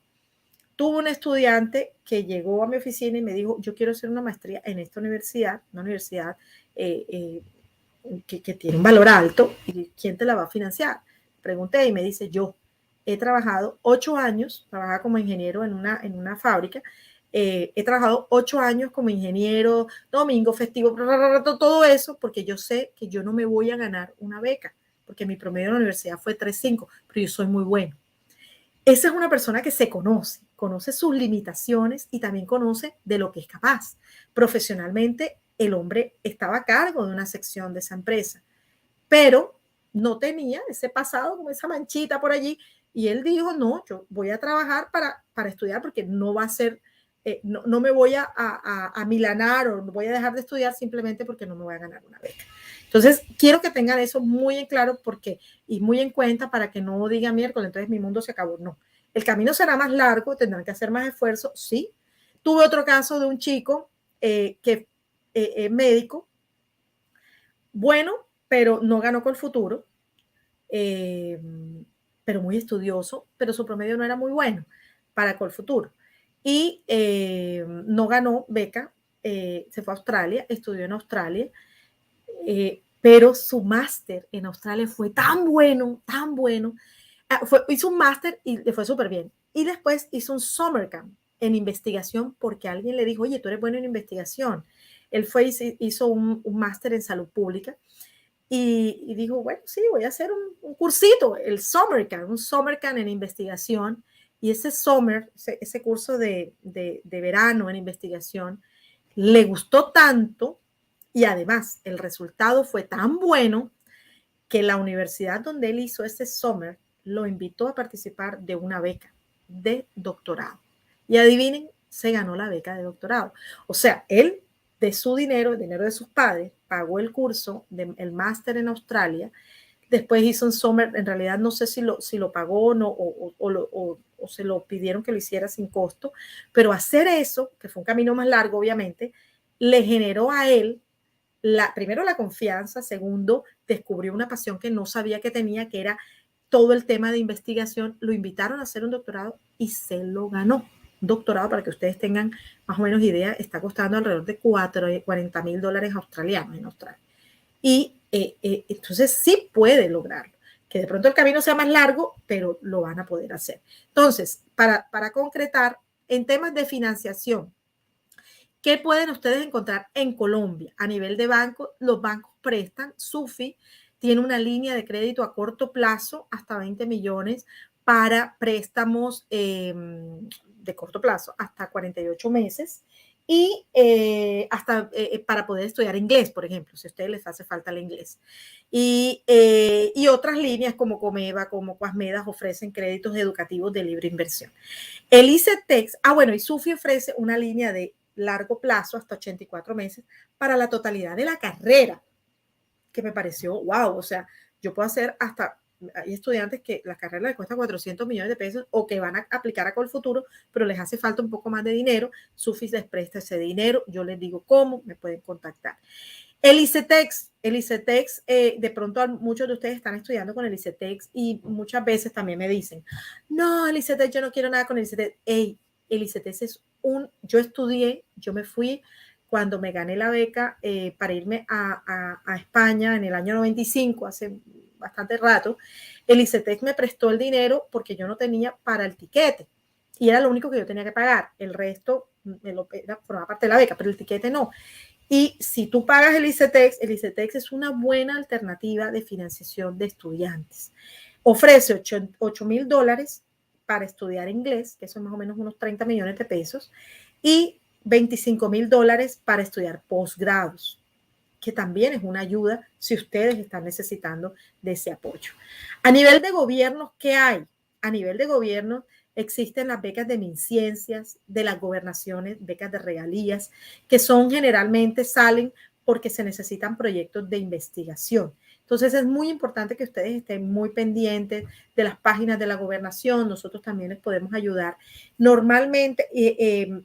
Tuve un estudiante que llegó a mi oficina y me dijo, yo quiero hacer una maestría en esta universidad, una universidad que tiene un valor alto, ¿y quién te la va a financiar? Pregunté y me dice, yo he trabajado 8 años, trabajaba como ingeniero en una fábrica, he trabajado 8 años como ingeniero, domingo, festivo, todo eso, porque yo sé que yo no me voy a ganar una beca, porque mi promedio en la universidad fue 3.5, pero yo soy muy bueno. Esa es una persona que se conoce sus limitaciones y también conoce de lo que es capaz. Profesionalmente, el hombre estaba a cargo de una sección de esa empresa, pero no tenía ese pasado, como esa manchita por allí, y él dijo, no, yo voy a trabajar para estudiar porque no va a ser, no me voy a milanar o no voy a dejar de estudiar simplemente porque no me voy a ganar una beca. Entonces, quiero que tengan eso muy en claro y muy en cuenta para que no digan miércoles, entonces mi mundo se acabó. No, el camino será más largo, tendrán que hacer más esfuerzo, sí. Tuve otro caso de un chico que médico, bueno, pero no ganó con el futuro, pero muy estudioso, pero su promedio no era muy bueno para Colfuturo. Y no ganó beca, se fue a Australia, estudió en Australia, pero su máster en Australia fue tan bueno, hizo un máster y le fue súper bien. Y después hizo un summer camp en investigación porque alguien le dijo, oye, tú eres bueno en investigación. Él fue y hizo un máster en salud pública y dijo, bueno, sí, voy a hacer un cursito, el summer camp en investigación. Y ese curso de verano en investigación, le gustó tanto y además el resultado fue tan bueno que la universidad donde él hizo ese summer lo invitó a participar de una beca de doctorado. Y adivinen, se ganó la beca de doctorado. O sea, él de su dinero, el dinero de sus padres, pagó el curso del máster en Australia, después hizo un summer, en realidad no sé si lo pagó o no, o se lo pidieron que lo hiciera sin costo, pero hacer eso, que fue un camino más largo obviamente, le generó a él primero la confianza, segundo, descubrió una pasión que no sabía que tenía, que era todo el tema de investigación, lo invitaron a hacer un doctorado y se lo ganó. doctorado, para que ustedes tengan más o menos idea, está costando alrededor de $40,000 australianos en Australia. Y entonces sí puede lograrlo. Que de pronto el camino sea más largo, pero lo van a poder hacer. Entonces, para concretar, en temas de financiación, ¿qué pueden ustedes encontrar en Colombia? A nivel de banco, los bancos prestan. SUFI tiene una línea de crédito a corto plazo, hasta 20 millones, para préstamos de corto plazo, hasta 48 meses. Y hasta para poder estudiar inglés, por ejemplo, si a ustedes les hace falta el inglés. Y otras líneas como Comeva, como Quasmedas, ofrecen créditos educativos de libre inversión. El ICETEX, bueno, y SUFI ofrece una línea de largo plazo, hasta 84 meses, para la totalidad de la carrera, que me pareció wow. O sea, yo puedo hacer hasta, hay estudiantes que la carrera les cuesta 400 millones de pesos o que van a aplicar a Colfuturo, pero les hace falta un poco más de dinero. SUFI les presta ese dinero, yo les digo cómo, me pueden contactar. El ICETEX, de pronto muchos de ustedes están estudiando con el ICETEX y muchas veces también me dicen, no, el ICETEX, yo no quiero nada con el ICETEX. Hey, el ICETEX es yo estudié, yo me fui cuando me gané la beca para irme a España en el año 95, hace bastante rato. El ICETEX me prestó el dinero porque yo no tenía para el tiquete y era lo único que yo tenía que pagar. El resto formaba parte de la beca, pero el tiquete no. Y si tú pagas el ICETEX es una buena alternativa de financiación de estudiantes. Ofrece $8,000 para estudiar inglés, que son más o menos unos 30 millones de pesos, y $25,000 para estudiar posgrados, que también es una ayuda si ustedes están necesitando de ese apoyo. A nivel de gobierno, ¿qué hay? A nivel de gobierno existen las becas de MinCiencias, de las gobernaciones, becas de regalías, que generalmente salen porque se necesitan proyectos de investigación. Entonces es muy importante que ustedes estén muy pendientes de las páginas de la gobernación. Nosotros también les podemos ayudar. Normalmente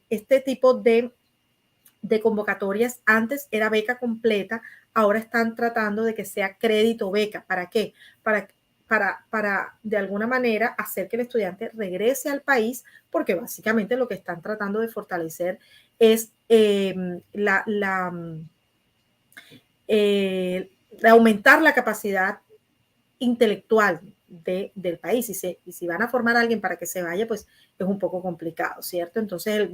este tipo de convocatorias antes era beca completa, ahora están tratando de que sea crédito beca. ¿Para qué? Para de alguna manera hacer que el estudiante regrese al país, porque básicamente lo que están tratando de fortalecer es aumentar la capacidad intelectual del país. Y si van a formar a alguien para que se vaya, pues es un poco complicado, ¿cierto? Entonces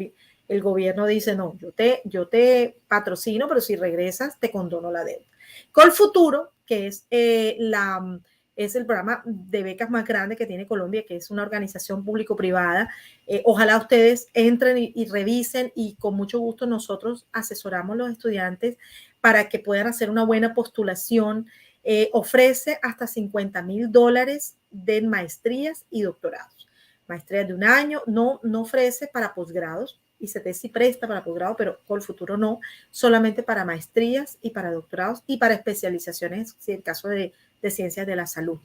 el gobierno dice, no, yo te patrocino, pero si regresas te condono la deuda. Colfuturo, que es el programa de becas más grande que tiene Colombia, que es una organización público-privada. Ojalá ustedes entren y revisen, y con mucho gusto nosotros asesoramos a los estudiantes para que puedan hacer una buena postulación. Ofrece hasta $50,000 de maestrías y doctorados. Maestrías de un año, no ofrece para posgrados. ICETEX sí presta para posgrado, pero Colfuturo no, solamente para maestrías y para doctorados y para especializaciones, en el caso de ciencias de la salud.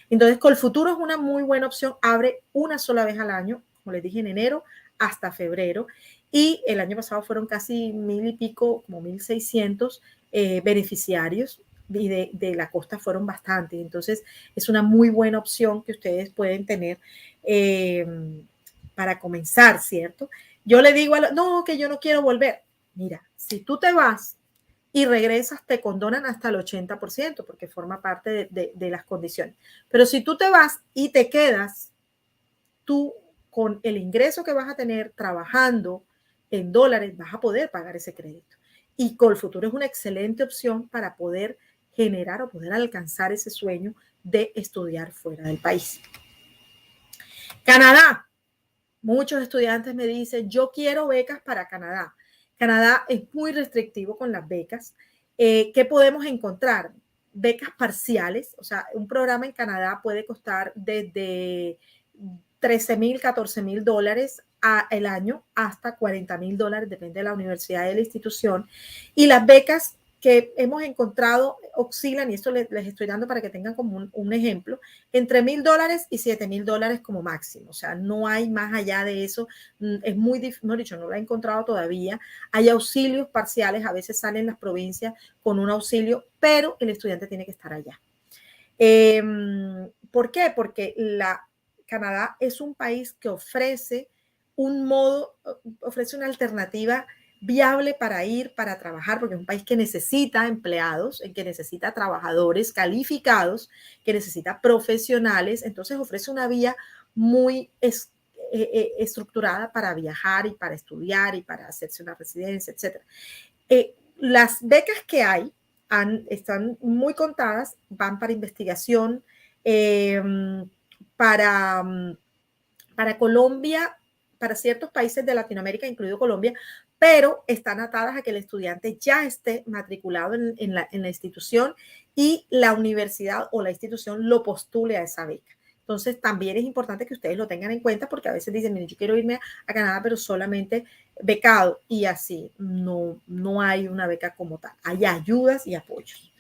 Entonces, Colfuturo es una muy buena opción. Abre una sola vez al año, como les dije, en enero hasta febrero. Y el año pasado fueron casi 1,000 y pico, como 1,600 beneficiarios. Y de la costa fueron bastantes. Entonces, es una muy buena opción que ustedes pueden tener para comenzar, ¿cierto? Yo le digo, no, que yo no quiero volver. Mira, si tú te vas y regresas, te condonan hasta el 80%, porque forma parte de las condiciones. Pero si tú te vas y te quedas, tú con el ingreso que vas a tener trabajando en dólares, vas a poder pagar ese crédito. Y Colfuturo es una excelente opción para poder generar o poder alcanzar ese sueño de estudiar fuera del país. Canadá. Muchos estudiantes me dicen, yo quiero becas para Canadá. Canadá es muy restrictivo con las becas. ¿Qué podemos encontrar? Becas parciales. O sea, un programa en Canadá puede costar desde $13,000, $14,000 el año hasta $40,000, depende de la universidad y de la institución. Y las becas que hemos encontrado oscilan, y esto les estoy dando para que tengan como un ejemplo, entre $1,000 y $7,000 como máximo. O sea, no hay más allá de eso. Es muy difícil, no lo he encontrado todavía. Hay auxilios parciales, a veces salen las provincias con un auxilio, pero el estudiante tiene que estar allá. ¿Por qué? Porque Canadá es un país que ofrece un modo, ofrece una alternativa viable para trabajar, porque es un país que necesita empleados, que necesita trabajadores calificados, que necesita profesionales. Entonces ofrece una vía muy estructurada para viajar y para estudiar y para hacerse una residencia, etc. Las becas que hay están muy contadas, van para investigación, para, para Colombia, para ciertos países de Latinoamérica, incluido Colombia, pero están atadas a que el estudiante ya esté matriculado en la institución y la universidad o la institución lo postule a esa beca. Entonces, también es importante que ustedes lo tengan en cuenta porque a veces dicen, miren, yo quiero irme a Canadá, pero solamente becado, y así no hay una beca como tal. Hay ayudas y apoyos.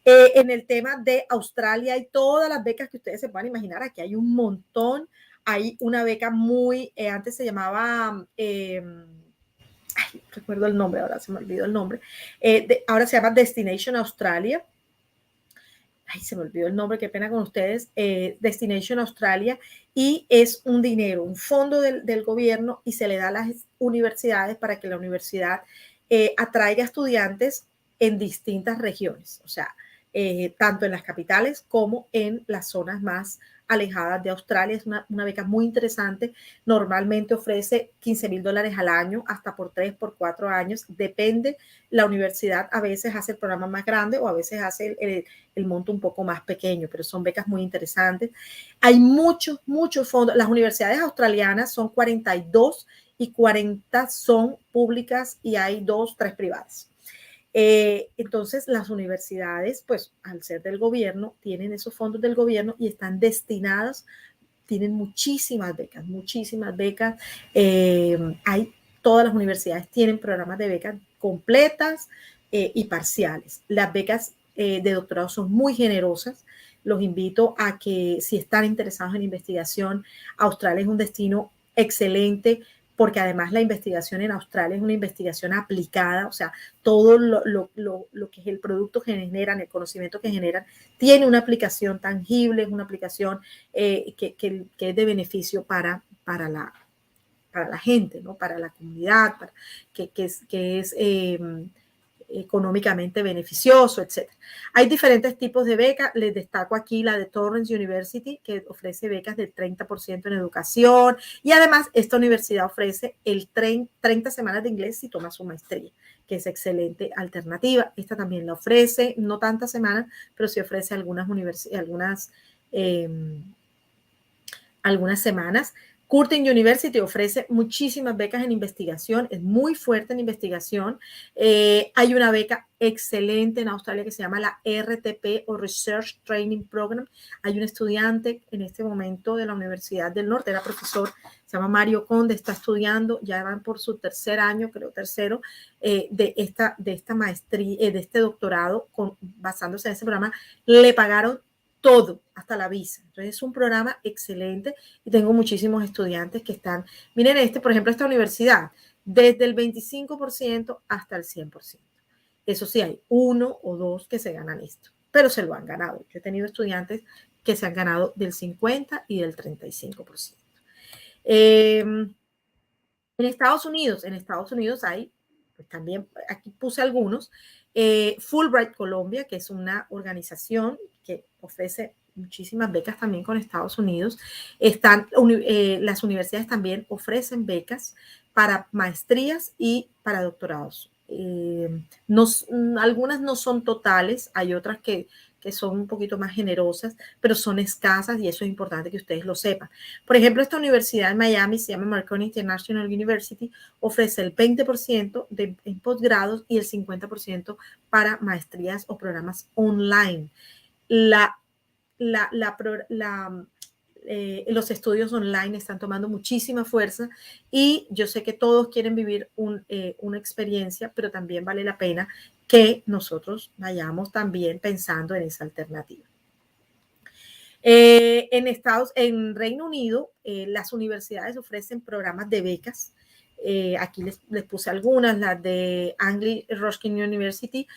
En el tema de Australia hay todas las becas que ustedes se puedan imaginar. Aquí hay un montón. Hay una beca muy, antes se llamaba, recuerdo el nombre, ahora se me olvidó el nombre. Ahora se llama Destination Australia. Ay, se me olvidó el nombre, qué pena con ustedes, Destination Australia, y es un dinero, un fondo del gobierno, y se le da a las universidades para que la universidad atraiga estudiantes en distintas regiones, o sea, tanto en las capitales como en las zonas más alejadas de Australia. Es una beca muy interesante. Normalmente ofrece $15,000 al año, hasta por 3, por 4 años, depende. La universidad a veces hace el programa más grande o a veces hace el monto un poco más pequeño, pero son becas muy interesantes. Hay muchos fondos. Las universidades australianas son 42 y 40 son públicas y hay 2, 3 privadas. Entonces las universidades, pues al ser del gobierno, tienen esos fondos del gobierno y están destinadas, tienen muchísimas becas. Hay, todas las universidades tienen programas de becas completas y parciales. Las becas de doctorado son muy generosas. Los invito a que, si están interesados en investigación, Australia es un destino excelente, porque además la investigación en Australia es una investigación aplicada, o sea, todo lo que es el producto que generan, el conocimiento que generan, tiene una aplicación tangible, es una aplicación que es de beneficio para la gente, ¿no? Para la comunidad, que es económicamente beneficioso, etc. Hay diferentes tipos de becas. Les destaco aquí la de Torrens University, que ofrece becas del 30% en educación, y además esta universidad ofrece el 30 semanas de inglés si tomas su maestría, que es excelente alternativa. Esta también la ofrece, no tantas semanas, pero sí ofrece algunas semanas. Curtin University ofrece muchísimas becas en investigación, es muy fuerte en investigación. Hay una beca excelente en Australia que se llama la RTP o Research Training Program. Hay un estudiante en este momento de la Universidad del Norte, era profesor, se llama Mario Conde, está estudiando, ya van por su tercer año, creo tercero, de esta maestría, de este doctorado, basándose en ese programa. Le pagaron todo, hasta la visa. Entonces es un programa excelente y tengo muchísimos estudiantes que están, miren por ejemplo, esta universidad, desde el 25% hasta el 100%. Eso sí, hay 1 o 2 que se ganan esto, pero se lo han ganado. Yo he tenido estudiantes que se han ganado del 50 y del 35%. En Estados Unidos hay, pues también aquí puse algunos, Fulbright Colombia, que es una organización que ofrece muchísimas becas también con Estados Unidos. Las universidades también ofrecen becas para maestrías y para doctorados. Algunas no son totales, hay otras que son un poquito más generosas, pero son escasas, y eso es importante que ustedes lo sepan. Por ejemplo, esta universidad en Miami se llama Marconi International University, ofrece el 20% en posgrados y el 50% para maestrías o programas online. Los estudios online están tomando muchísima fuerza, y yo sé que todos quieren vivir una experiencia, pero también vale la pena que nosotros vayamos también pensando en esa alternativa. En Reino Unido, las universidades ofrecen programas de becas. Aquí les puse algunas, las de Anglia Ruskin University,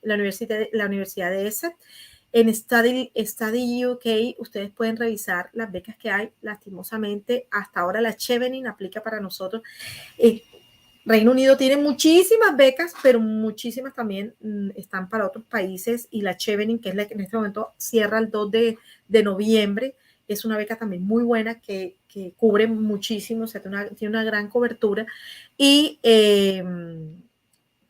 la Universidad de Essex, En Study UK ustedes pueden revisar las becas que hay. Lastimosamente, hasta ahora la Chevening aplica para nosotros. Reino Unido tiene muchísimas becas, pero muchísimas también están para otros países, y la Chevening, que es la que en este momento cierra el 2 de noviembre, es una beca también muy buena que cubre muchísimo, o sea, tiene una gran cobertura, y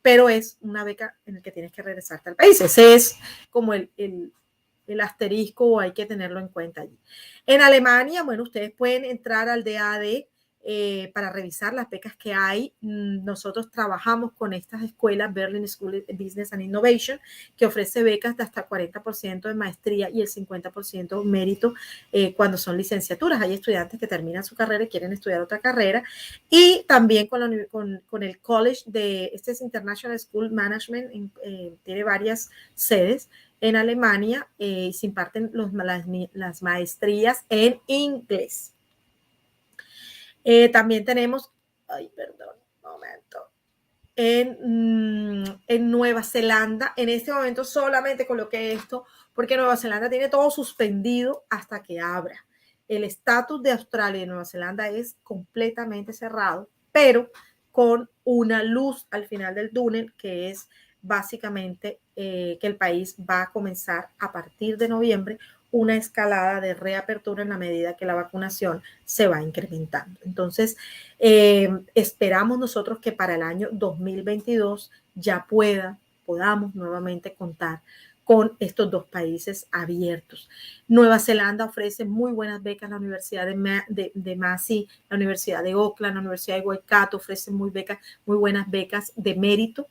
pero es una beca en la que tienes que regresarte al país. Ese es como el asterisco, hay que tenerlo en cuenta allí. En Alemania, bueno, ustedes pueden entrar al DAAD para revisar las becas que hay. Nosotros trabajamos con estas escuelas, Berlin School of Business and Innovation, que ofrece becas de hasta 40% de maestría y el 50% mérito cuando son licenciaturas. Hay estudiantes que terminan su carrera y quieren estudiar otra carrera. Y también con el college este es International School Management, tiene varias sedes en Alemania, se imparten las maestrías en inglés. También tenemos, en Nueva Zelanda. En este momento solamente coloqué esto porque Nueva Zelanda tiene todo suspendido hasta que abra. El estatus de Australia y Nueva Zelanda es completamente cerrado, pero con una luz al final del túnel, que es básicamente que el país va a comenzar a partir de noviembre una escalada de reapertura en la medida que la vacunación se va incrementando. Entonces, esperamos nosotros que para el año 2022 ya podamos nuevamente contar con estos dos países abiertos. Nueva Zelanda ofrece muy buenas becas, la Universidad de Massey, la Universidad de Auckland, la Universidad de Waikato ofrecen muy buenas becas de mérito,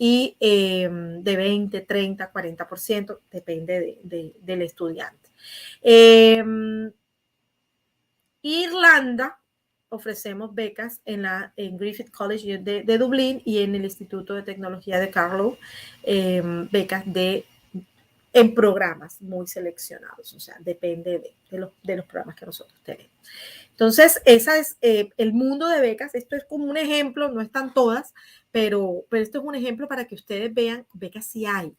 y de 20, 30, 40%, depende del estudiante. Irlanda, ofrecemos becas en Griffith College de Dublín y en el Instituto de Tecnología de Carlow, becas en programas muy seleccionados, o sea, depende de los programas que nosotros tenemos. Entonces, esa es el mundo de becas. Esto es como un ejemplo, no están todas, pero esto es un ejemplo para que ustedes vean, becas sí hay.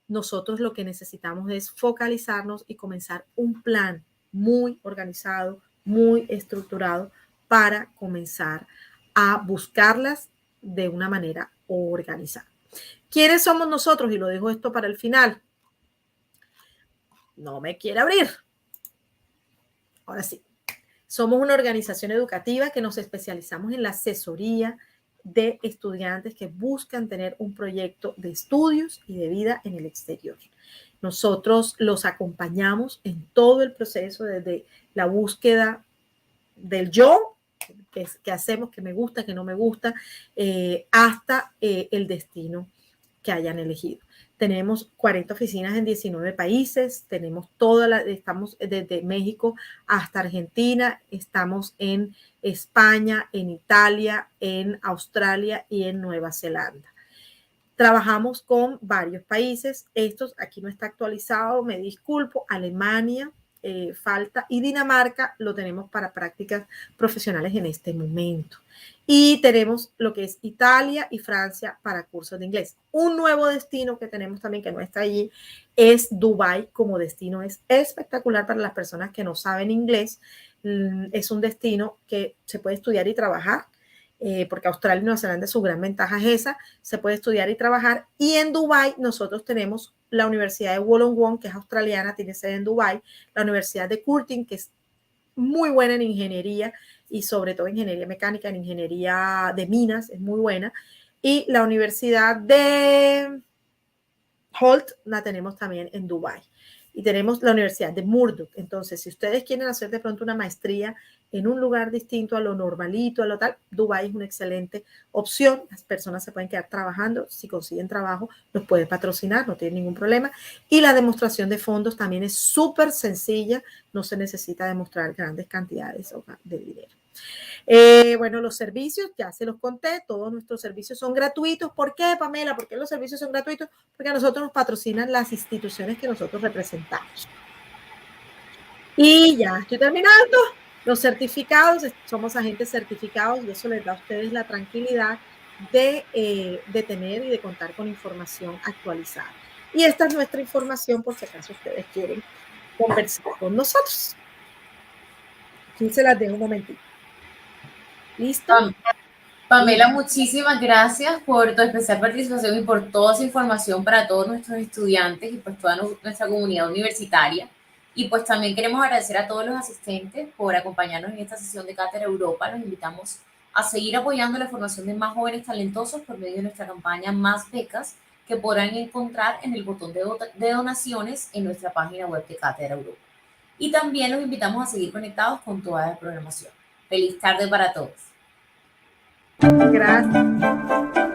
Nosotros lo que necesitamos es focalizarnos y comenzar un plan muy organizado, muy estructurado para comenzar a buscarlas de una manera organizada. ¿Quiénes somos nosotros? Y lo dejo esto para el final. No me quiere abrir. Ahora sí. Somos una organización educativa que nos especializamos en la asesoría de estudiantes que buscan tener un proyecto de estudios y de vida en el exterior. Nosotros los acompañamos en todo el proceso, desde la búsqueda del yo, que hacemos, que me gusta, que no me gusta, hasta el destino que hayan elegido. Tenemos 40 oficinas en 19 países, estamos desde México hasta Argentina, estamos en España, en Italia, en Australia y en Nueva Zelanda. Trabajamos con varios países, estos aquí no está actualizado, me disculpo, Alemania, falta, y Dinamarca lo tenemos para prácticas profesionales en este momento. Y tenemos lo que es Italia y Francia para cursos de inglés. Un nuevo destino que tenemos también, que no está allí, es Dubái como destino. Es espectacular para las personas que no saben inglés. Es un destino que se puede estudiar y trabajar, porque Australia y Nueva Zelanda su gran ventaja es esa, se puede estudiar y trabajar. Y en Dubái nosotros tenemos la Universidad de Wollongong, que es australiana, tiene sede en Dubái, la Universidad de Curtin, que es muy buena en ingeniería y sobre todo ingeniería mecánica, en ingeniería de minas, es muy buena. Y la Universidad de Holt la tenemos también en Dubái. Y tenemos la Universidad de Murdoch. Entonces, si ustedes quieren hacer de pronto una maestría en un lugar distinto a lo normalito, a lo tal, Dubái es una excelente opción. Las personas se pueden quedar trabajando. Si consiguen trabajo, los pueden patrocinar, no tienen ningún problema. Y la demostración de fondos también es súper sencilla. No se necesita demostrar grandes cantidades de dinero. Bueno, los servicios, ya se los conté, todos nuestros servicios son gratuitos. ¿Por qué, Pamela? ¿Por qué los servicios son gratuitos? Porque a nosotros nos patrocinan las instituciones que nosotros representamos. Y ya estoy terminando. Los certificados, somos agentes certificados y eso les da a ustedes la tranquilidad de tener y de contar con información actualizada. Y esta es nuestra información por si acaso ustedes quieren conversar con nosotros. Aquí se las dejo un momentito. ¿Listo? Pamela, muchísimas gracias por tu especial participación y por toda esa información para todos nuestros estudiantes y pues toda nuestra comunidad universitaria. Y pues también queremos agradecer a todos los asistentes por acompañarnos en esta sesión de Cátedra Europa. Los invitamos a seguir apoyando la formación de más jóvenes talentosos por medio de nuestra campaña Más Becas, que podrán encontrar en el botón de donaciones en nuestra página web de Cátedra Europa. Y también los invitamos a seguir conectados con toda la programación. Feliz tarde para todos. Gracias.